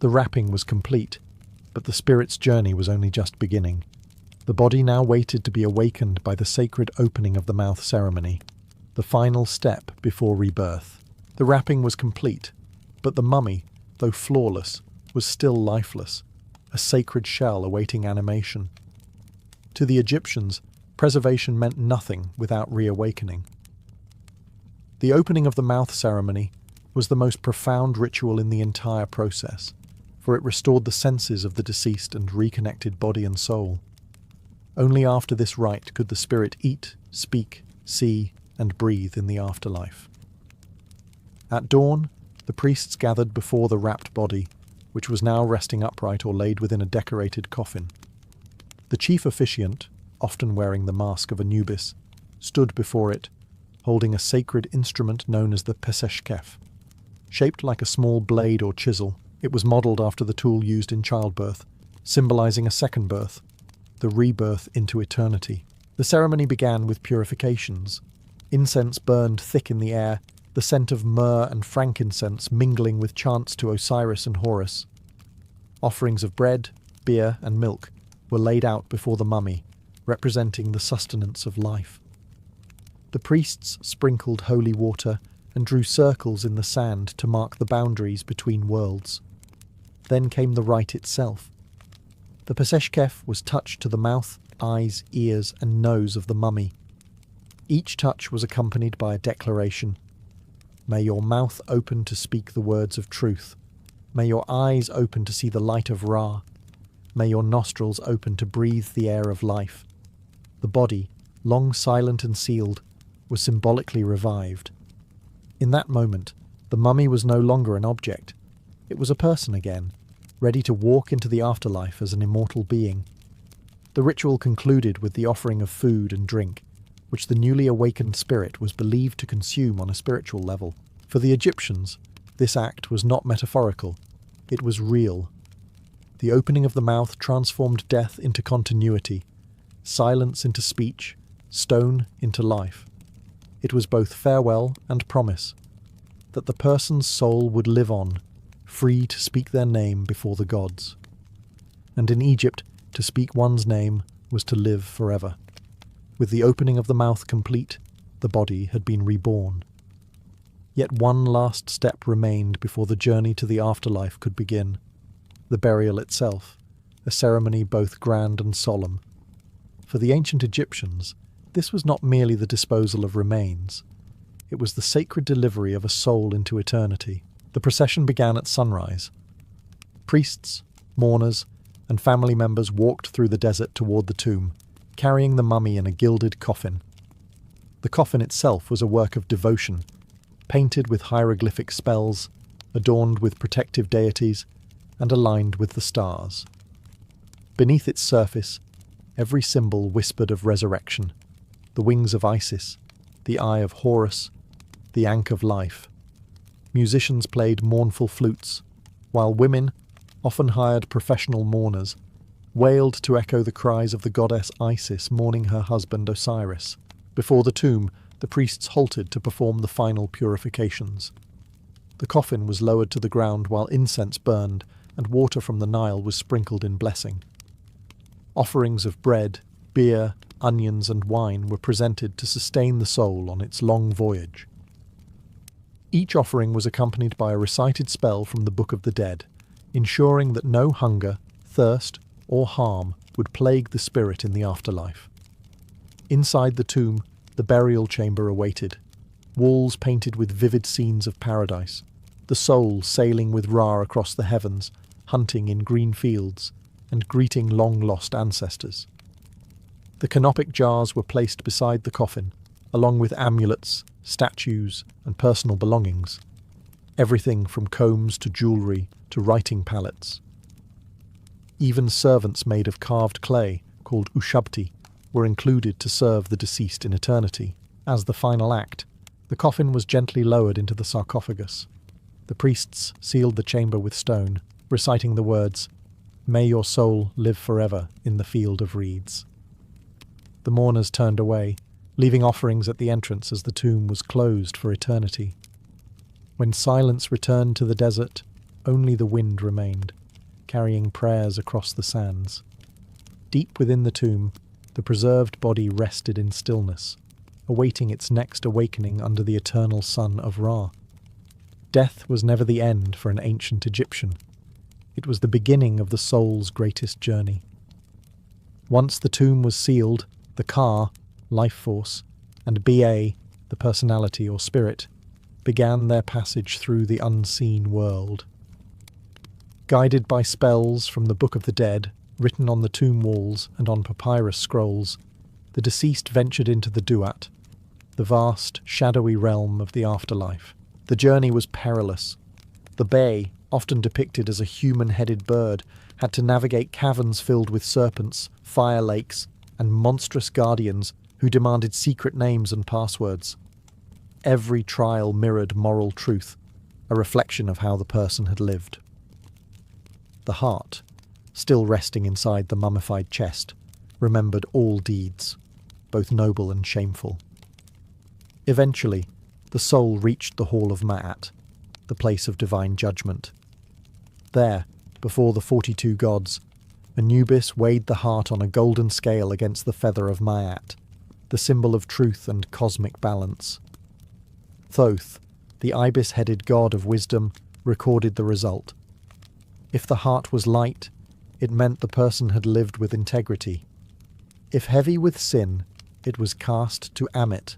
The wrapping was complete, but the spirit's journey was only just beginning. The body now waited to be awakened by the sacred opening of the mouth ceremony, the final step before rebirth. The wrapping was complete, but the mummy, though flawless, was still lifeless, a sacred shell awaiting animation. To the Egyptians, preservation meant nothing without reawakening. The opening of the mouth ceremony was the most profound ritual in the entire process, for it restored the senses of the deceased and reconnected body and soul. Only after this rite could the spirit eat, speak, see, and breathe in the afterlife. At dawn, the priests gathered before the wrapped body, which was now resting upright or laid within a decorated coffin. The chief officiant, often wearing the mask of Anubis, stood before it, holding a sacred instrument known as the peseshkef. Shaped like a small blade or chisel, it was modelled after the tool used in childbirth, symbolising a second birth, the rebirth into eternity. The ceremony began with purifications. Incense burned thick in the air, the scent of myrrh and frankincense mingling with chants to Osiris and Horus. Offerings of bread, beer, and milk were laid out before the mummy, representing the sustenance of life. The priests sprinkled holy water and drew circles in the sand to mark the boundaries between worlds. Then came the rite itself. The peseshkef was touched to the mouth, eyes, ears, and nose of the mummy. Each touch was accompanied by a declaration. May your mouth open to speak the words of truth. May your eyes open to see the light of Ra. May your nostrils open to breathe the air of life. The body, long silent and sealed, was symbolically revived. In that moment, the mummy was no longer an object. It was a person again, ready to walk into the afterlife as an immortal being. The ritual concluded with the offering of food and drink, which the newly awakened spirit was believed to consume on a spiritual level. For the Egyptians, this act was not metaphorical, it was real. The opening of the mouth transformed death into continuity, silence into speech, stone into life. It was both farewell and promise, that the person's soul would live on, free to speak their name before the gods. And in Egypt, to speak one's name was to live forever. With the opening of the mouth complete, the body had been reborn. Yet one last step remained before the journey to the afterlife could begin, the burial itself, a ceremony both grand and solemn. For the ancient Egyptians, this was not merely the disposal of remains. It was the sacred delivery of a soul into eternity. The procession began at sunrise. Priests, mourners, and family members walked through the desert toward the tomb, carrying the mummy in a gilded coffin. The coffin itself was a work of devotion, painted with hieroglyphic spells, adorned with protective deities, and aligned with the stars. Beneath its surface, every symbol whispered of resurrection: the wings of Isis, the eye of Horus, the ankh of life. Musicians played mournful flutes, while women, often hired professional mourners, wailed to echo the cries of the goddess Isis mourning her husband Osiris. Before the tomb, the priests halted to perform the final purifications. The coffin was lowered to the ground while incense burned and water from the Nile was sprinkled in blessing. Offerings of bread, beer, onions, and wine were presented to sustain the soul on its long voyage. Each offering was accompanied by a recited spell from the Book of the Dead, ensuring that no hunger, thirst, or harm would plague the spirit in the afterlife. Inside the tomb, the burial chamber awaited, walls painted with vivid scenes of paradise, the soul sailing with Ra across the heavens, hunting in green fields, and greeting long-lost ancestors. The canopic jars were placed beside the coffin, along with amulets, statues, and personal belongings, everything from combs to jewellery to writing palettes. Even servants made of carved clay, called ushabti, were included to serve the deceased in eternity. As the final act, the coffin was gently lowered into the sarcophagus. The priests sealed the chamber with stone, reciting the words, "May your soul live forever in the field of reeds." The mourners turned away, leaving offerings at the entrance as the tomb was closed for eternity. When silence returned to the desert, only the wind remained, carrying prayers across the sands. Deep within the tomb, the preserved body rested in stillness, awaiting its next awakening under the eternal sun of Ra. Death was never the end for an ancient Egyptian. It was the beginning of the soul's greatest journey. Once the tomb was sealed, the Ka, life force, and Ba, the personality or spirit, began their passage through the unseen world. Guided by spells from the Book of the Dead, written on the tomb walls and on papyrus scrolls, the deceased ventured into the Duat, the vast, shadowy realm of the afterlife. The journey was perilous. The Bay, often depicted as a human-headed bird, had to navigate caverns filled with serpents, fire lakes, and monstrous guardians who demanded secret names and passwords. Every trial mirrored moral truth, a reflection of how the person had lived. The heart, still resting inside the mummified chest, remembered all deeds, both noble and shameful. Eventually, the soul reached the Hall of Ma'at, the place of divine judgment. There, before the 42 gods, Anubis weighed the heart on a golden scale against the feather of Ma'at, the symbol of truth and cosmic balance. Thoth, the ibis-headed god of wisdom, recorded the result. If the heart was light, it meant the person had lived with integrity. If heavy with sin, it was cast to Amit,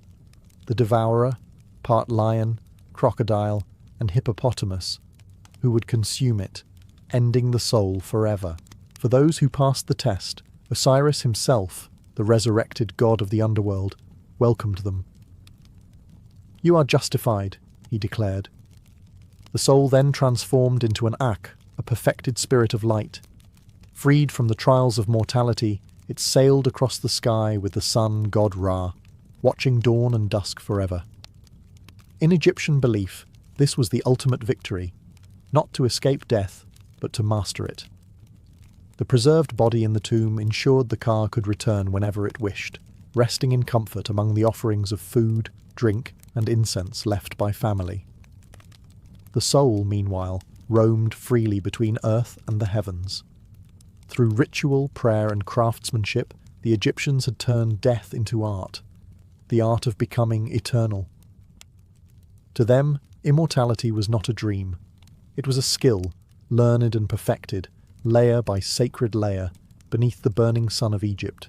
the devourer, part lion, crocodile, and hippopotamus, who would consume it, ending the soul forever. For those who passed the test, Osiris himself, the resurrected god of the underworld, welcomed them. "You are justified," he declared. The soul then transformed into an Ak, a perfected spirit of light. Freed from the trials of mortality, it sailed across the sky with the sun god Ra, watching dawn and dusk forever. In Egyptian belief, this was the ultimate victory, not to escape death, but to master it. The preserved body in the tomb ensured the car could return whenever it wished, resting in comfort among the offerings of food, drink, and incense left by family. The soul, meanwhile, roamed freely between earth and the heavens. Through ritual, prayer, and craftsmanship, the Egyptians had turned death into art, the art of becoming eternal. To them, immortality was not a dream. It was a skill, learned and perfected, layer by sacred layer, beneath the burning sun of Egypt,